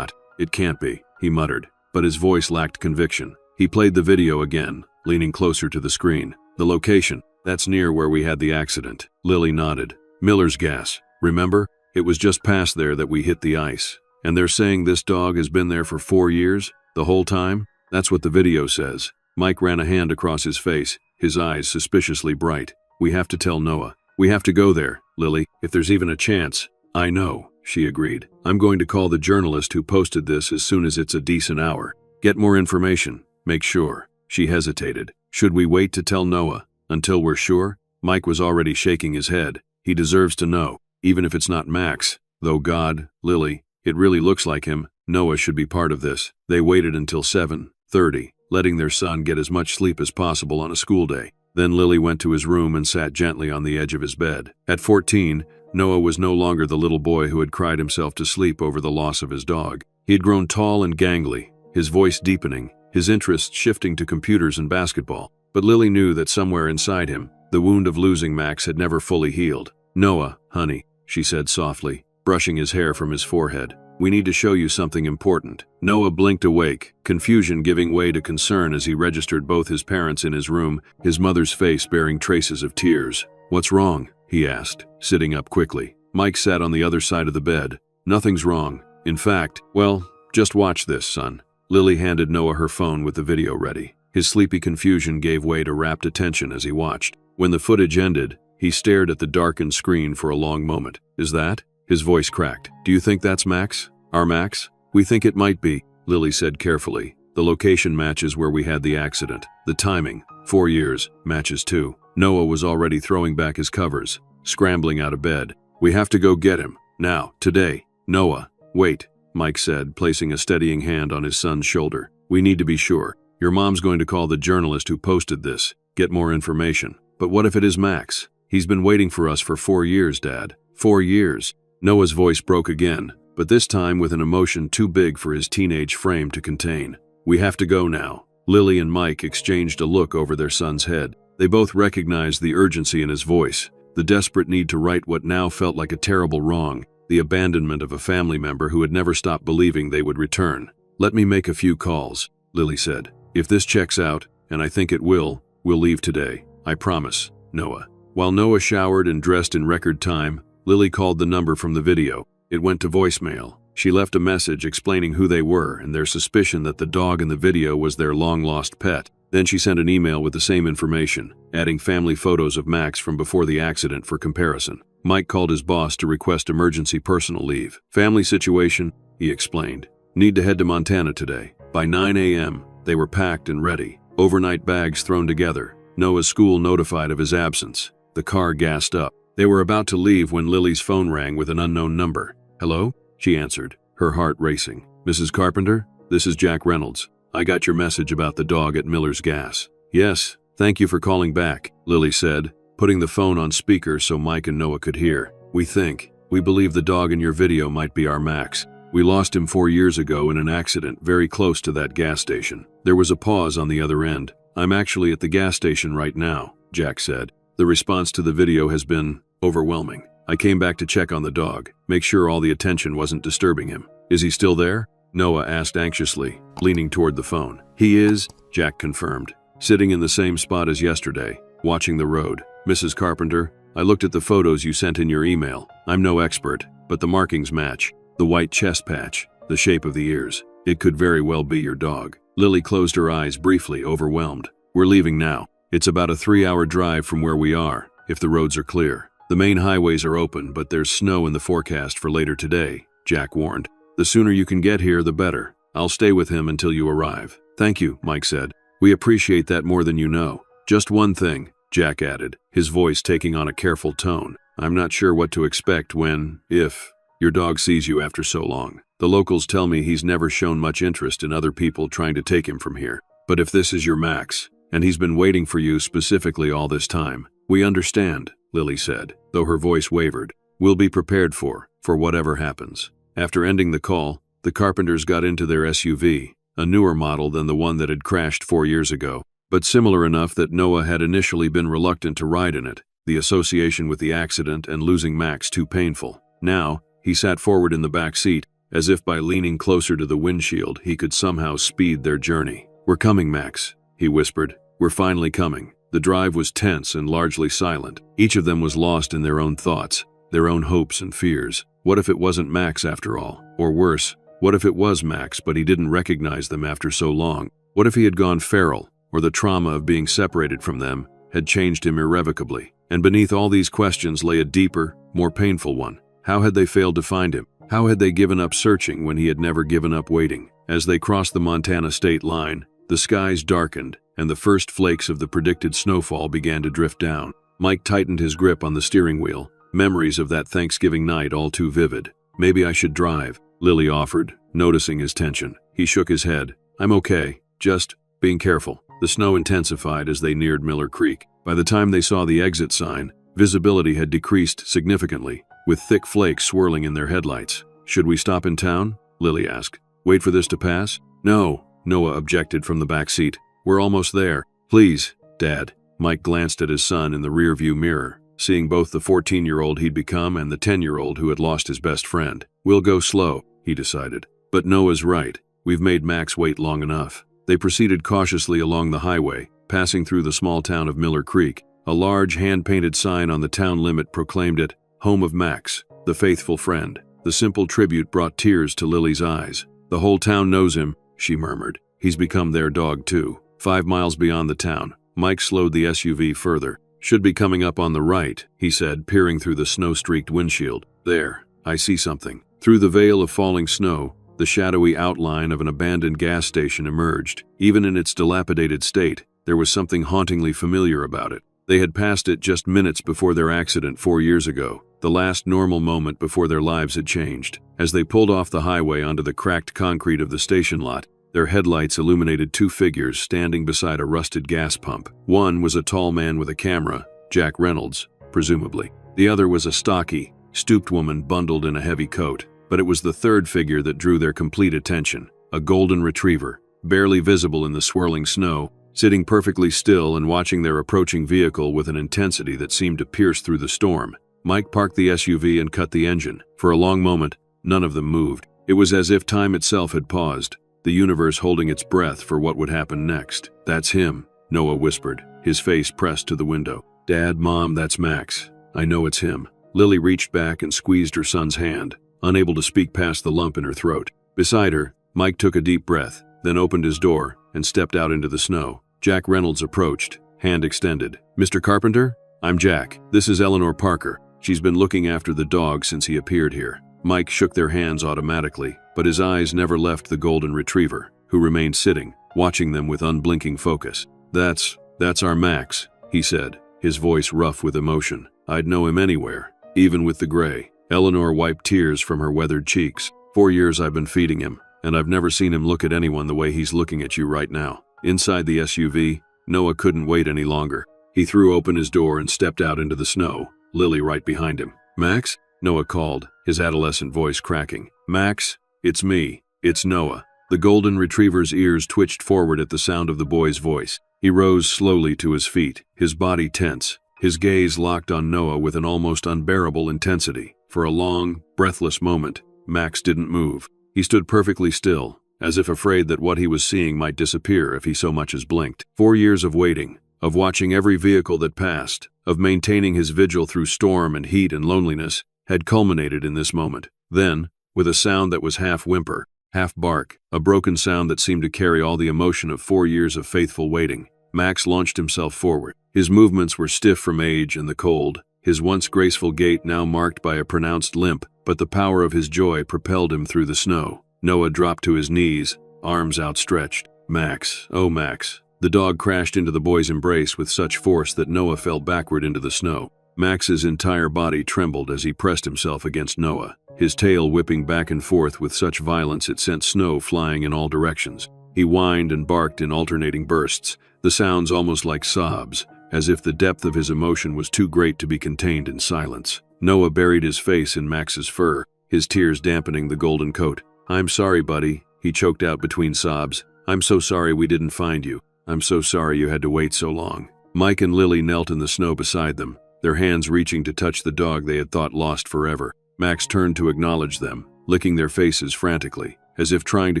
It can't be, he muttered, but his voice lacked conviction. He played the video again, leaning closer to the screen. "The location, that's near where we had the accident." Lily nodded. "Miller's Gas. Remember? It was just past there that we hit the ice. And they're saying this dog has been there for 4 years? The whole time? That's what the video says." Mike ran a hand across his face, his eyes suspiciously bright. "We have to tell Noah. We have to go there, Lily, if there's even a chance." "I know," she agreed. "I'm going to call the journalist who posted this as soon as it's a decent hour. Get more information. Make sure." She hesitated. "Should we wait to tell Noah? Until we're sure?" Mike was already shaking his head. "He deserves to know, even if it's not Max. Though God, Lily, it really looks like him. Noah should be part of this." They waited until 7:30, letting their son get as much sleep as possible on a school day. Then Lily went to his room and sat gently on the edge of his bed. At 14, Noah was no longer the little boy who had cried himself to sleep over the loss of his dog. He had grown tall and gangly, his voice deepening, his interests shifting to computers and basketball. But Lily knew that somewhere inside him, the wound of losing Max had never fully healed. "Noah, honey," she said softly, brushing his hair from his forehead. "We need to show you something important." Noah blinked awake, confusion giving way to concern as he registered both his parents in his room, his mother's face bearing traces of tears. "What's wrong?" he asked, sitting up quickly. Mike sat on the other side of the bed. "Nothing's wrong. In fact, well, just watch this, son." Lily handed Noah her phone with the video ready. His sleepy confusion gave way to rapt attention as he watched. When the footage ended, he stared at the darkened screen for a long moment. "Is that?" His voice cracked. "Do you think that's Max? Our Max?" "We think it might be," Lily said carefully. "The location matches where we had the accident. The timing, 4 years, matches too." Noah was already throwing back his covers, scrambling out of bed. "We have to go get him. Now, today." "Noah, wait," Mike said, placing a steadying hand on his son's shoulder. "We need to be sure. Your mom's going to call the journalist who posted this, get more information." "But what if it is Max? He's been waiting for us for 4 years, Dad." 4 years. Noah's voice broke again, but this time with an emotion too big for his teenage frame to contain. "We have to go now." Lily and Mike exchanged a look over their son's head. They both recognized the urgency in his voice, the desperate need to right what now felt like a terrible wrong, the abandonment of a family member who had never stopped believing they would return. "Let me make a few calls," Lily said. "If this checks out, and I think it will, we'll leave today. I promise, Noah." While Noah showered and dressed in record time, Lily called the number from the video. It went to voicemail. She left a message explaining who they were and their suspicion that the dog in the video was their long-lost pet. Then she sent an email with the same information, adding family photos of Max from before the accident for comparison. Mike called his boss to request emergency personal leave. "Family situation," he explained. "Need to head to Montana today. By 9 a.m., they were packed and ready. Overnight bags thrown together. Noah's school notified of his absence. The car gassed up. They were about to leave when Lily's phone rang with an unknown number. "Hello?" she answered, her heart racing. "Mrs. Carpenter? This is Jack Reynolds. I got your message about the dog at Miller's Gas." "Yes, thank you for calling back," Lily said, putting the phone on speaker so Mike and Noah could hear. We believe the dog in your video might be our Max. We lost him 4 years ago in an accident very close to that gas station. There was a pause on the other end. I'm actually at the gas station right now, Jack said. The response to the video has been overwhelming. I came back to check on the dog, make sure all the attention wasn't disturbing him. Is he still there? Noah asked anxiously, leaning toward the phone. He is, Jack confirmed, sitting in the same spot as yesterday, watching the road. Mrs. Carpenter, I looked at the photos you sent in your email. I'm no expert, but the markings match. The white chest patch, the shape of the ears. It could very well be your dog. Lily closed her eyes briefly, overwhelmed. We're leaving now. It's about a 3-hour drive from where we are, if the roads are clear. The main highways are open, but there's snow in the forecast for later today, Jack warned. The sooner you can get here, the better. I'll stay with him until you arrive. Thank you, Mike said. We appreciate that more than you know. Just one thing, Jack added, his voice taking on a careful tone. I'm not sure what to expect when, if, your dog sees you after so long. The locals tell me he's never shown much interest in other people trying to take him from here. But if this is your Max, and he's been waiting for you specifically all this time, we understand, Lily said, though her voice wavered. We'll be prepared for whatever happens. After ending the call, the Carpenters got into their SUV, a newer model than the one that had crashed 4 years ago, but similar enough that Noah had initially been reluctant to ride in it, the association with the accident and losing Max too painful. Now, he sat forward in the back seat, as if by leaning closer to the windshield he could somehow speed their journey. We're coming, Max, he whispered. We're finally coming. The drive was tense and largely silent. Each of them was lost in their own thoughts, their own hopes and fears. What if it wasn't Max after all? Or worse, what if it was Max but he didn't recognize them after so long? What if he had gone feral, or the trauma of being separated from them had changed him irrevocably? And beneath all these questions lay a deeper, more painful one. How had they failed to find him? How had they given up searching when he had never given up waiting? As they crossed the Montana state line, the skies darkened, and the first flakes of the predicted snowfall began to drift down. Mike tightened his grip on the steering wheel, memories of that Thanksgiving night all too vivid. Maybe I should drive, Lily offered, noticing his tension. He shook his head. I'm okay, just being careful. The snow intensified as they neared Miller Creek. By the time they saw the exit sign, visibility had decreased significantly, with thick flakes swirling in their headlights. Should we stop in town? Lily asked. Wait for this to pass? No, Noah objected from the back seat. We're almost there. Please, Dad. Mike glanced at his son in the rearview mirror, seeing both the 14-year-old he'd become and the 10-year-old who had lost his best friend. We'll go slow, he decided. But Noah's right. We've made Max wait long enough. They proceeded cautiously along the highway, passing through the small town of Miller Creek. A large hand-painted sign on the town limit proclaimed it, Home of Max, the faithful friend. The simple tribute brought tears to Lily's eyes. The whole town knows him, she murmured. He's become their dog too. 5 miles beyond the town, Mike slowed the SUV further. Should be coming up on the right, he said, peering through the snow-streaked windshield. There, I see something. Through the veil of falling snow, the shadowy outline of an abandoned gas station emerged. Even in its dilapidated state, there was something hauntingly familiar about it. They had passed it just minutes before their accident 4 years ago, the last normal moment before their lives had changed. As they pulled off the highway onto the cracked concrete of the station lot, their headlights illuminated 2 figures standing beside a rusted gas pump. One was a tall man with a camera, Jack Reynolds, presumably. The other was a stocky, stooped woman bundled in a heavy coat. But it was the third figure that drew their complete attention, a golden retriever, barely visible in the swirling snow, sitting perfectly still and watching their approaching vehicle with an intensity that seemed to pierce through the storm. Mike parked the SUV and cut the engine. For a long moment, none of them moved. It was as if time itself had paused, the universe holding its breath for what would happen next. That's him, Noah whispered, his face pressed to the window. Dad, Mom, that's Max. I know it's him. Lily reached back and squeezed her son's hand, unable to speak past the lump in her throat. Beside her, Mike took a deep breath, then opened his door and stepped out into the snow. Jack Reynolds approached, hand extended. Mr. Carpenter? I'm Jack. This is Eleanor Parker. She's been looking after the dog since he appeared here. Mike shook their hands automatically, but his eyes never left the golden retriever, who remained sitting, watching them with unblinking focus. That's our Max, he said, his voice rough with emotion. I'd know him anywhere, even with the gray. Eleanor wiped tears from her weathered cheeks. 4 years I've been feeding him, and I've never seen him look at anyone the way he's looking at you right now. Inside the SUV, Noah couldn't wait any longer. He threw open his door and stepped out into the snow, Lily right behind him. Max? Noah called, his adolescent voice cracking. Max, "It's me. It's Noah." The golden retriever's ears twitched forward at the sound of the boy's voice. He rose slowly to his feet, his body tense, his gaze locked on Noah with an almost unbearable intensity. For a long, breathless moment, Max didn't move. He stood perfectly still, as if afraid that what he was seeing might disappear if he so much as blinked. 4 years of waiting, of watching every vehicle that passed, of maintaining his vigil through storm and heat and loneliness, had culminated in this moment. Then, with a sound that was half whimper, half bark, a broken sound that seemed to carry all the emotion of 4 years of faithful waiting, Max launched himself forward. His movements were stiff from age and the cold, his once graceful gait now marked by a pronounced limp, but the power of his joy propelled him through the snow. Noah dropped to his knees, arms outstretched. "Max, oh Max." The dog crashed into the boy's embrace with such force that Noah fell backward into the snow. Max's entire body trembled as he pressed himself against Noah, his tail whipping back and forth with such violence it sent snow flying in all directions. He whined and barked in alternating bursts, the sounds almost like sobs, as if the depth of his emotion was too great to be contained in silence. Noah buried his face in Max's fur, his tears dampening the golden coat. "I'm sorry, buddy," he choked out between sobs. "I'm so sorry we didn't find you. I'm so sorry you had to wait so long." Mike and Lily knelt in the snow beside them, their hands reaching to touch the dog they had thought lost forever. Max turned to acknowledge them, licking their faces frantically, as if trying to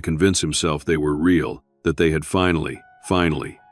convince himself they were real, that they had finally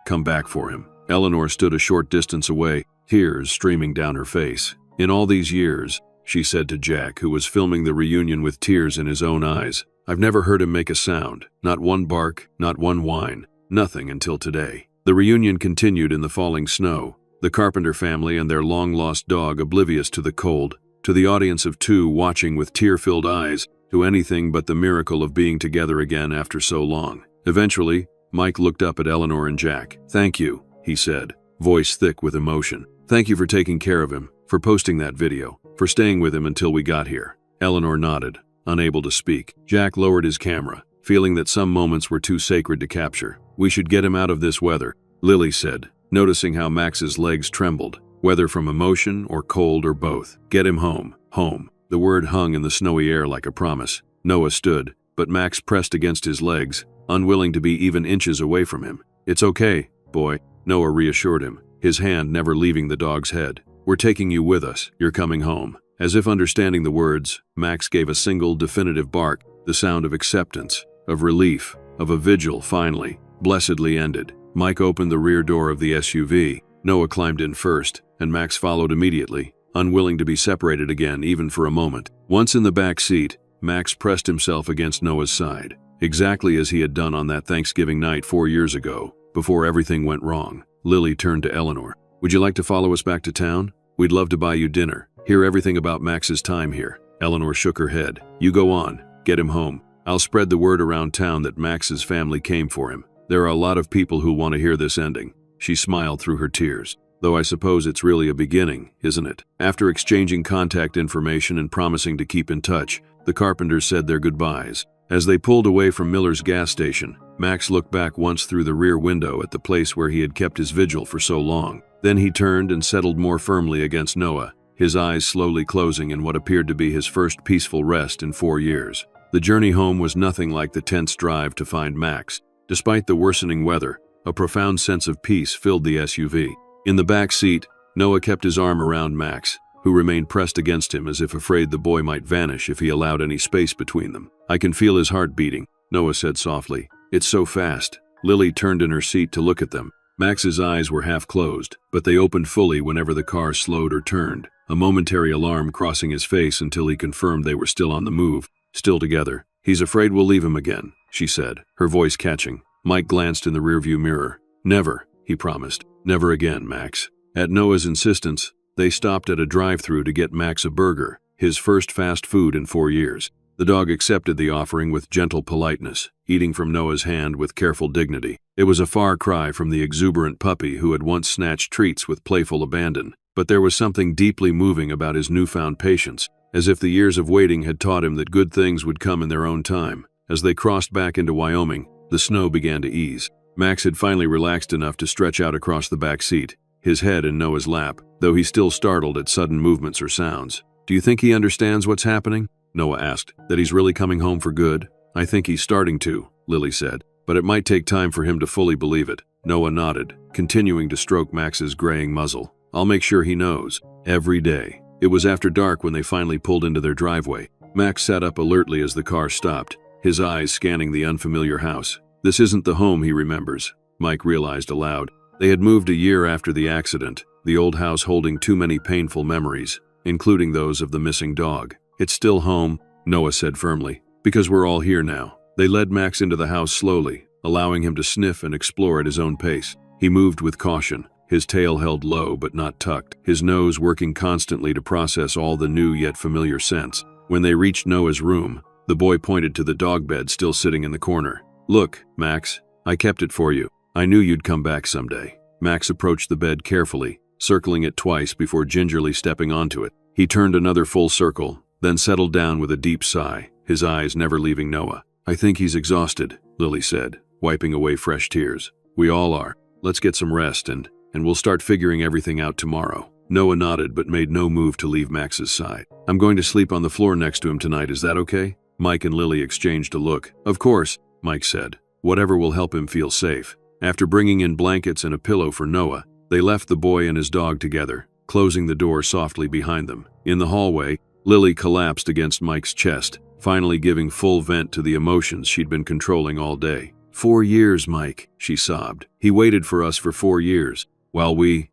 come back for him. Eleanor stood a short distance away, tears streaming down her face. "In all these years," she said to Jack, who was filming the reunion with tears in his own eyes, "I've never heard him make a sound, not one bark, not one whine, nothing until today." The reunion continued in the falling snow, the Carpenter family and their long-lost dog oblivious to the cold, to the audience of two watching with tear-filled eyes, to anything but the miracle of being together again after so long. Eventually, Mike looked up at Eleanor and Jack. "Thank you," he said, voice thick with emotion. "Thank you for taking care of him, for posting that video, for staying with him until we got here." Eleanor nodded, unable to speak. Jack lowered his camera, feeling that some moments were too sacred to capture. "We should get him out of this weather," Lily said, noticing how Max's legs trembled, whether from emotion or cold or both. "Get him home, home." The word hung in the snowy air like a promise. Noah stood, but Max pressed against his legs, unwilling to be even inches away from him. "It's okay, boy," Noah reassured him, his hand never leaving the dog's head. "We're taking you with us. You're coming home." As if understanding the words, Max gave a single definitive bark, the sound of acceptance, of relief, of a vigil finally, blessedly ended. Mike opened the rear door of the SUV. Noah climbed in first, and Max followed immediately, unwilling to be separated again even for a moment. Once in the back seat, Max pressed himself against Noah's side, exactly as he had done on that Thanksgiving night 4 years ago, before everything went wrong. Lily turned to Eleanor. "Would you like to follow us back to town? We'd love to buy you dinner. Hear everything about Max's time here." Eleanor shook her head. "You go on. Get him home. I'll spread the word around town that Max's family came for him. There are a lot of people who want to hear this ending." She smiled through her tears. "Though I suppose it's really a beginning, isn't it?" After exchanging contact information and promising to keep in touch, the Carpenters said their goodbyes. As they pulled away from Miller's gas station, Max looked back once through the rear window at the place where he had kept his vigil for so long. Then he turned and settled more firmly against Noah, his eyes slowly closing in what appeared to be his first peaceful rest in 4 years. The journey home was nothing like the tense drive to find Max. Despite the worsening weather, a profound sense of peace filled the SUV. In the back seat, Noah kept his arm around Max, who remained pressed against him as if afraid the boy might vanish if he allowed any space between them. "I can feel his heart beating," Noah said softly. "It's so fast." Lily turned in her seat to look at them. Max's eyes were half closed, but they opened fully whenever the car slowed or turned, a momentary alarm crossing his face until he confirmed they were still on the move, still together. "He's afraid we'll leave him again," she said, her voice catching. Mike glanced in the rearview mirror. "Never," he promised. "Never again, Max." At Noah's insistence, they stopped at a drive-thru to get Max a burger, his first fast food in 4 years. The dog accepted the offering with gentle politeness, eating from Noah's hand with careful dignity. It was a far cry from the exuberant puppy who had once snatched treats with playful abandon, but there was something deeply moving about his newfound patience, as if the years of waiting had taught him that good things would come in their own time. As they crossed back into Wyoming, the snow began to ease. Max had finally relaxed enough to stretch out across the back seat, his head in Noah's lap, though he still startled at sudden movements or sounds. "Do you think he understands what's happening?" Noah asked. "That he's really coming home for good?" I think he's starting to, Lily said, but it might take time for him to fully believe it. Noah nodded, continuing to stroke Max's graying muzzle. I'll make sure he knows. Every day. It was after dark when they finally pulled into their driveway. Max sat up alertly as the car stopped, his eyes scanning the unfamiliar house. This isn't the home he remembers, Mike realized aloud. They had moved a year after the accident, the old house holding too many painful memories, including those of the missing dog. It's still home, Noah said firmly, because we're all here now. They led Max into the house slowly, allowing him to sniff and explore at his own pace. He moved with caution, his tail held low but not tucked, his nose working constantly to process all the new yet familiar scents. When they reached Noah's room, the boy pointed to the dog bed still sitting in the corner. Look, Max, I kept it for you. I knew you'd come back someday. Max approached the bed carefully, circling it twice before gingerly stepping onto it. He turned another full circle, then settled down with a deep sigh, his eyes never leaving Noah. I think he's exhausted, Lily said, wiping away fresh tears. We all are. Let's get some rest and we'll start figuring everything out tomorrow. Noah nodded but made no move to leave Max's side. I'm going to sleep on the floor next to him tonight, is that okay? Mike and Lily exchanged a look. Of course, Mike said. Whatever will help him feel safe. After bringing in blankets and a pillow for Noah, they left the boy and his dog together, closing the door softly behind them. In the hallway, Lily collapsed against Mike's chest, finally giving full vent to the emotions she'd been controlling all day. 4 years, Mike, she sobbed. He waited for us for 4 years, while we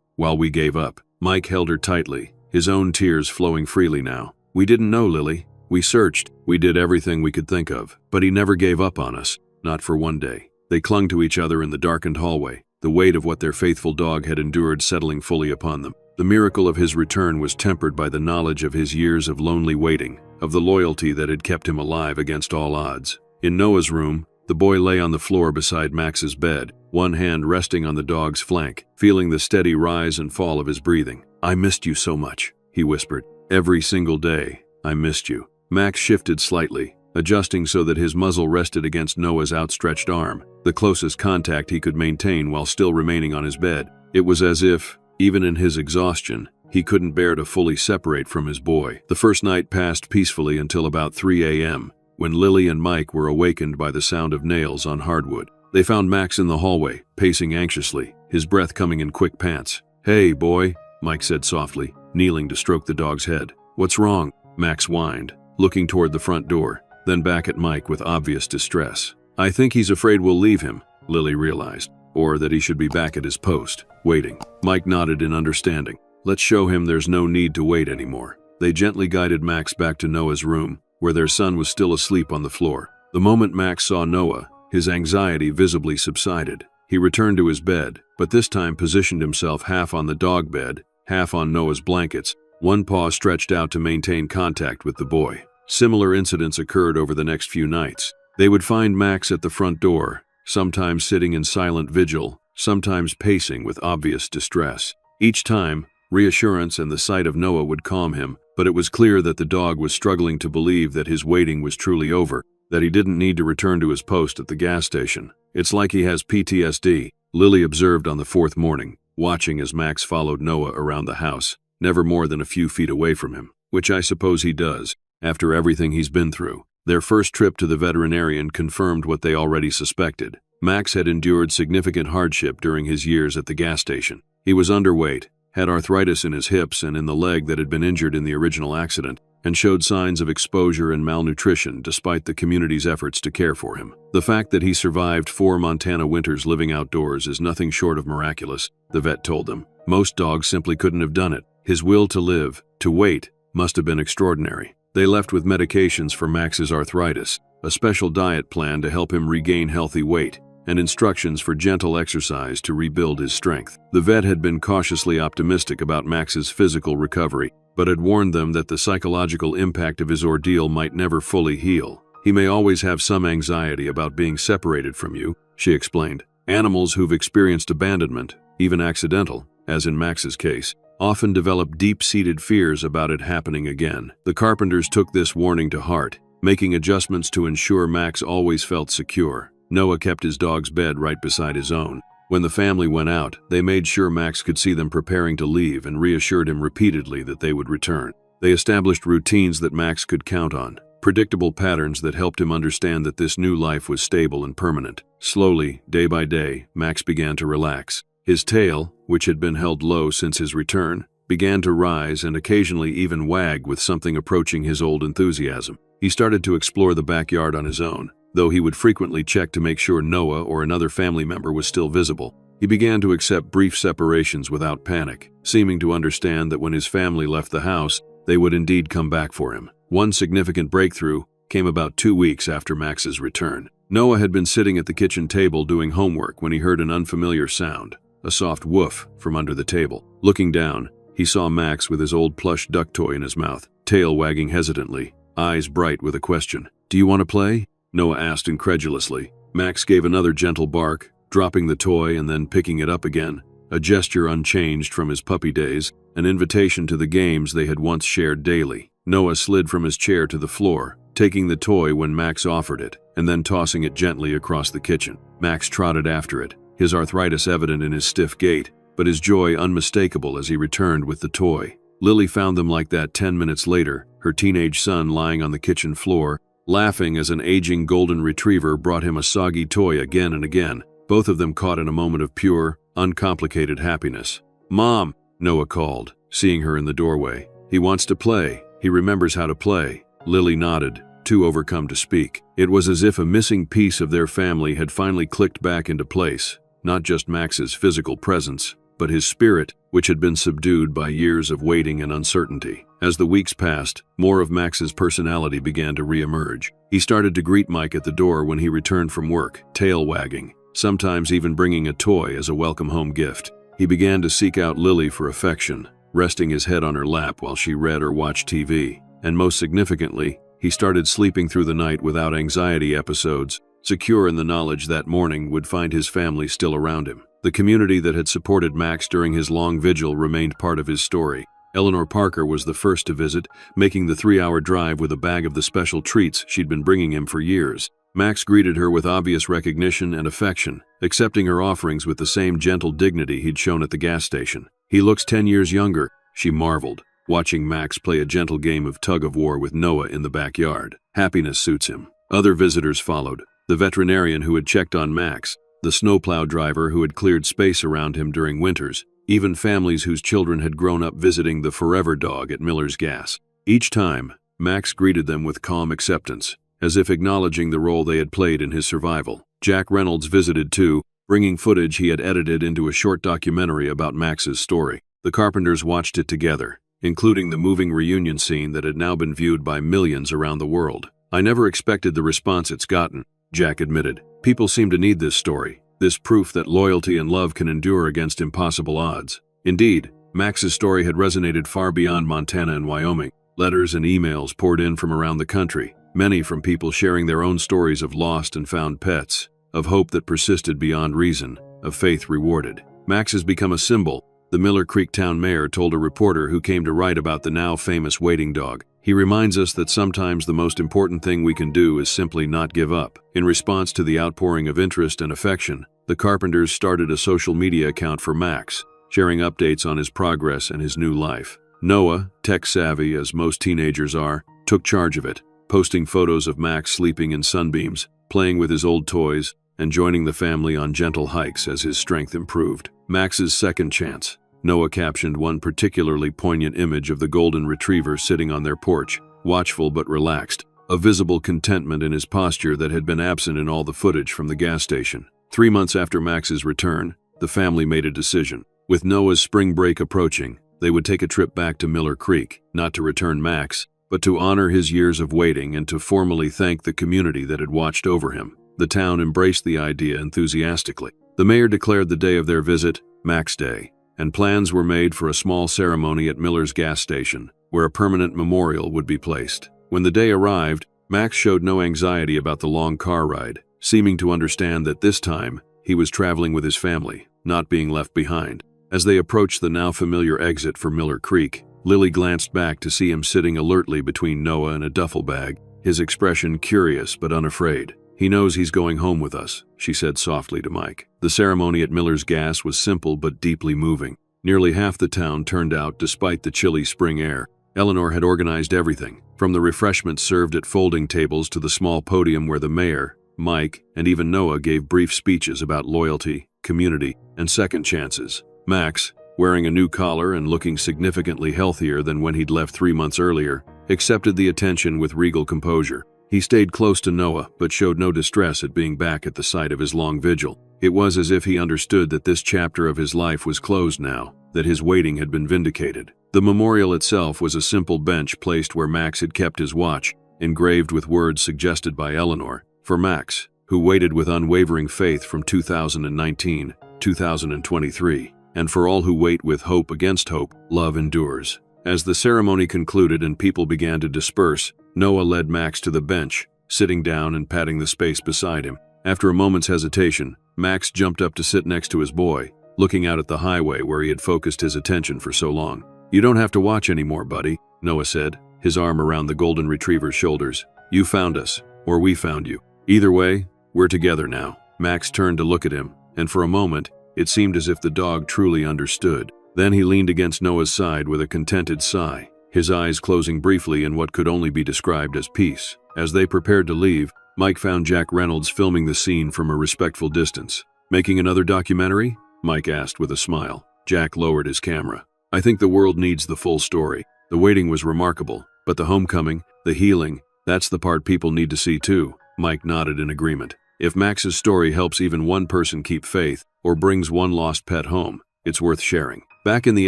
gave up. Mike held her tightly, his own tears flowing freely now. We didn't know, Lily. We searched, we did everything we could think of, but he never gave up on us, not for one day. They clung to each other in the darkened hallway, the weight of what their faithful dog had endured settling fully upon them. The miracle of his return was tempered by the knowledge of his years of lonely waiting, of the loyalty that had kept him alive against all odds. In Noah's room, the boy lay on the floor beside Max's bed, one hand resting on the dog's flank, feeling the steady rise and fall of his breathing. I missed you so much, he whispered. Every single day, I missed you. Max shifted slightly, adjusting so that his muzzle rested against Noah's outstretched arm, the closest contact he could maintain while still remaining on his bed. It was as if, even in his exhaustion, he couldn't bear to fully separate from his boy. The first night passed peacefully until about 3 a.m., when Lily and Mike were awakened by the sound of nails on hardwood. They found Max in the hallway, pacing anxiously, his breath coming in quick pants. Hey, boy, Mike said softly, kneeling to stroke the dog's head. What's wrong? Max whined, looking toward the front door, then back at Mike with obvious distress. I think he's afraid we'll leave him, Lily realized, or that he should be back at his post, waiting. Mike nodded in understanding. Let's show him there's no need to wait anymore. They gently guided Max back to Noah's room, where their son was still asleep on the floor. The moment Max saw Noah, his anxiety visibly subsided. He returned to his bed, but this time positioned himself half on the dog bed, half on Noah's blankets, one paw stretched out to maintain contact with the boy. Similar incidents occurred over the next few nights. They would find Max at the front door, sometimes sitting in silent vigil, sometimes pacing with obvious distress. Each time, reassurance and the sight of Noah would calm him, but it was clear that the dog was struggling to believe that his waiting was truly over, that he didn't need to return to his post at the gas station. It's like he has PTSD, Lily observed on the 4th morning, watching as Max followed Noah around the house, never more than a few feet away from him, which I suppose he does, after everything he's been through. Their first trip to the veterinarian confirmed what they already suspected. Max had endured significant hardship during his years at the gas station. He was underweight, had arthritis in his hips and in the leg that had been injured in the original accident, and showed signs of exposure and malnutrition despite the community's efforts to care for him. The fact that he survived 4 Montana winters living outdoors is nothing short of miraculous, the vet told them. Most dogs simply couldn't have done it. His will to live, to wait, must have been extraordinary. They left with medications for Max's arthritis, a special diet plan to help him regain healthy weight, and instructions for gentle exercise to rebuild his strength. The vet had been cautiously optimistic about Max's physical recovery, but had warned them that the psychological impact of his ordeal might never fully heal. He may always have some anxiety about being separated from you, she explained. Animals who've experienced abandonment, even accidental, as in Max's case, often develop deep-seated fears about it happening again. The Carpenters took this warning to heart, making adjustments to ensure Max always felt secure. Noah kept his dog's bed right beside his own. When the family went out, they made sure Max could see them preparing to leave and reassured him repeatedly that they would return. They established routines that Max could count on. predictable patterns that helped him understand that this new life was stable and permanent. Slowly, day by day, Max began to relax. His tail, which had been held low since his return, began to rise and occasionally even wag with something approaching his old enthusiasm. He started to explore the backyard on his own, though he would frequently check to make sure Noah or another family member was still visible. He began to accept brief separations without panic, seeming to understand that when his family left the house, they would indeed come back for him. One significant breakthrough came about 2 weeks after Max's return. Noah had been sitting at the kitchen table doing homework when he heard an unfamiliar sound, a soft woof from under the table. Looking down, he saw Max with his old plush duck toy in his mouth, tail wagging hesitantly, eyes bright with a question. "Do you want to play?" Noah asked incredulously. Max gave another gentle bark, dropping the toy and then picking it up again, a gesture unchanged from his puppy days, an invitation to the games they had once shared daily. Noah slid from his chair to the floor, taking the toy when Max offered it, and then tossing it gently across the kitchen. Max trotted after it, his arthritis evident in his stiff gait, but his joy unmistakable as he returned with the toy. Lily found them like that 10 minutes later, her teenage son lying on the kitchen floor, laughing as an aging golden retriever brought him a soggy toy again and again, both of them caught in a moment of pure, uncomplicated happiness. "Mom," Noah called, seeing her in the doorway. "He wants to play. He remembers how to play." Lily nodded, too overcome to speak. It was as if a missing piece of their family had finally clicked back into place, not just Max's physical presence, but his spirit, which had been subdued by years of waiting and uncertainty. As the weeks passed, more of Max's personality began to re-emerge. He started to greet Mike at the door when he returned from work, tail wagging, sometimes even bringing a toy as a welcome home gift. He began to seek out Lily for affection, resting his head on her lap while she read or watched TV. And most significantly, he started sleeping through the night without anxiety episodes, secure in the knowledge that morning would find his family still around him. The community that had supported Max during his long vigil remained part of his story. Eleanor Parker was the first to visit, making the 3-hour drive with a bag of the special treats she'd been bringing him for years. Max greeted her with obvious recognition and affection, accepting her offerings with the same gentle dignity he'd shown at the gas station. "He looks 10 years younger," she marveled, watching Max play a gentle game of tug-of-war with Noah in the backyard. Happiness suits him. Other visitors followed. The veterinarian who had checked on Max, the snowplow driver who had cleared space around him during winters, even families whose children had grown up visiting the forever dog at Miller's Gas. Each time, Max greeted them with calm acceptance, as if acknowledging the role they had played in his survival. Jack Reynolds visited too, bringing footage he had edited into a short documentary about Max's story. The Carpenters watched it together, including the moving reunion scene that had now been viewed by millions around the world. "I never expected the response it's gotten," Jack admitted. "People seem to need this story, this proof that loyalty and love can endure against impossible odds." Indeed, Max's story had resonated far beyond Montana and Wyoming. Letters and emails poured in from around the country, many from people sharing their own stories of lost and found pets, of hope that persisted beyond reason, of faith rewarded. "Max has become a symbol," the Miller Creek town mayor told a reporter who came to write about the now famous waiting dog. "He reminds us that sometimes the most important thing we can do is simply not give up." In response to the outpouring of interest and affection, the Carpenters started a social media account for Max, sharing updates on his progress and his new life. Noah, tech-savvy as most teenagers are, took charge of it, posting photos of Max sleeping in sunbeams, playing with his old toys, and joining the family on gentle hikes as his strength improved. Max's second chance. Noah captioned one particularly poignant image of the golden retriever sitting on their porch, watchful but relaxed, a visible contentment in his posture that had been absent in all the footage from the gas station. 3 months after Max's return, the family made a decision. With Noah's spring break approaching, they would take a trip back to Miller Creek, not to return Max, but to honor his years of waiting and to formally thank the community that had watched over him. The town embraced the idea enthusiastically. The mayor declared the day of their visit Max Day, and plans were made for a small ceremony at Miller's gas station, where a permanent memorial would be placed. When the day arrived, Max showed no anxiety about the long car ride, seeming to understand that this time he was traveling with his family, not being left behind. As they approached the now familiar exit for Miller Creek, Lily glanced back to see him sitting alertly between Noah and a duffel bag, his expression curious but unafraid. "He knows he's going home with us," she said softly to Mike. The ceremony at Miller's Gas was simple but deeply moving. Nearly half the town turned out despite the chilly spring air, Eleanor had organized everything, from the refreshments served at folding tables to the small podium where the mayor, Mike, and even Noah gave brief speeches about loyalty, community, and second chances. Max, wearing a new collar and looking significantly healthier than when he'd left 3 months earlier, accepted the attention with regal composure. He stayed close to Noah, but showed no distress at being back at the site of his long vigil. It was as if he understood that this chapter of his life was closed now, that his waiting had been vindicated. The memorial itself was a simple bench placed where Max had kept his watch, engraved with words suggested by Eleanor. For Max, who waited with unwavering faith from 2019, 2023, and for all who wait with hope against hope, love endures. As the ceremony concluded and people began to disperse, Noah led Max to the bench, sitting down and patting the space beside him. After a moment's hesitation, Max jumped up to sit next to his boy, looking out at the highway where he had focused his attention for so long. "You don't have to watch anymore, buddy," Noah said, his arm around the golden retriever's shoulders. "You found us, or we found you. Either way, we're together now." Max turned to look at him, and for a moment, it seemed as if the dog truly understood. Then he leaned against Noah's side with a contented sigh, his eyes closing briefly in what could only be described as peace. As they prepared to leave, Mike found Jack Reynolds filming the scene from a respectful distance. "Making another documentary?" Mike asked with a smile. Jack lowered his camera. "I think the world needs the full story. The waiting was remarkable, but the homecoming, the healing, that's the part people need to see too." Mike nodded in agreement. "If Max's story helps even one person keep faith, or brings one lost pet home, it's worth sharing." Back in the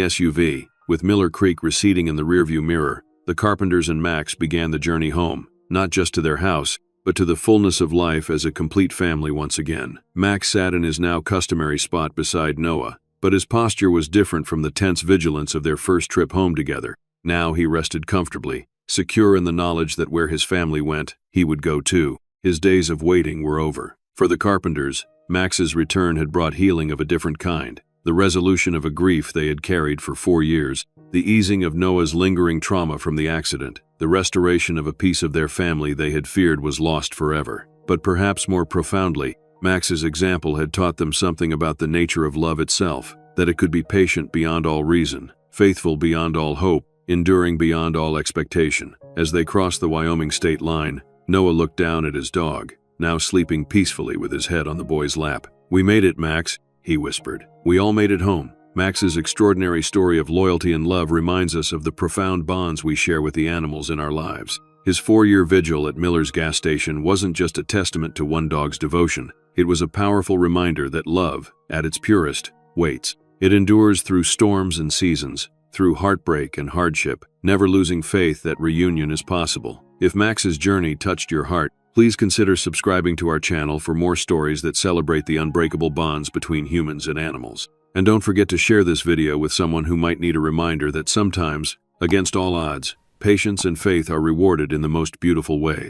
SUV, with Miller Creek receding in the rearview mirror, the Carpenters and Max began the journey home, not just to their house, but to the fullness of life as a complete family once again. Max sat in his now customary spot beside Noah, but his posture was different from the tense vigilance of their first trip home together. Now he rested comfortably, secure in the knowledge that where his family went, he would go too. His days of waiting were over. For the Carpenters, Max's return had brought healing of a different kind, the resolution of a grief they had carried for 4 years, the easing of Noah's lingering trauma from the accident, the restoration of a piece of their family they had feared was lost forever. But perhaps more profoundly, Max's example had taught them something about the nature of love itself, that it could be patient beyond all reason, faithful beyond all hope, enduring beyond all expectation. As they crossed the Wyoming state line, Noah looked down at his dog, now sleeping peacefully with his head on the boy's lap. "We made it, Max," he whispered. "We all made it home." Max's extraordinary story of loyalty and love reminds us of the profound bonds we share with the animals in our lives. His 4-year vigil at Miller's gas station wasn't just a testament to one dog's devotion. It was a powerful reminder that love, at its purest, waits. It endures through storms and seasons, through heartbreak and hardship, never losing faith that reunion is possible. If Max's journey touched your heart, please consider subscribing to our channel for more stories that celebrate the unbreakable bonds between humans and animals. And don't forget to share this video with someone who might need a reminder that sometimes, against all odds, patience and faith are rewarded in the most beautiful ways.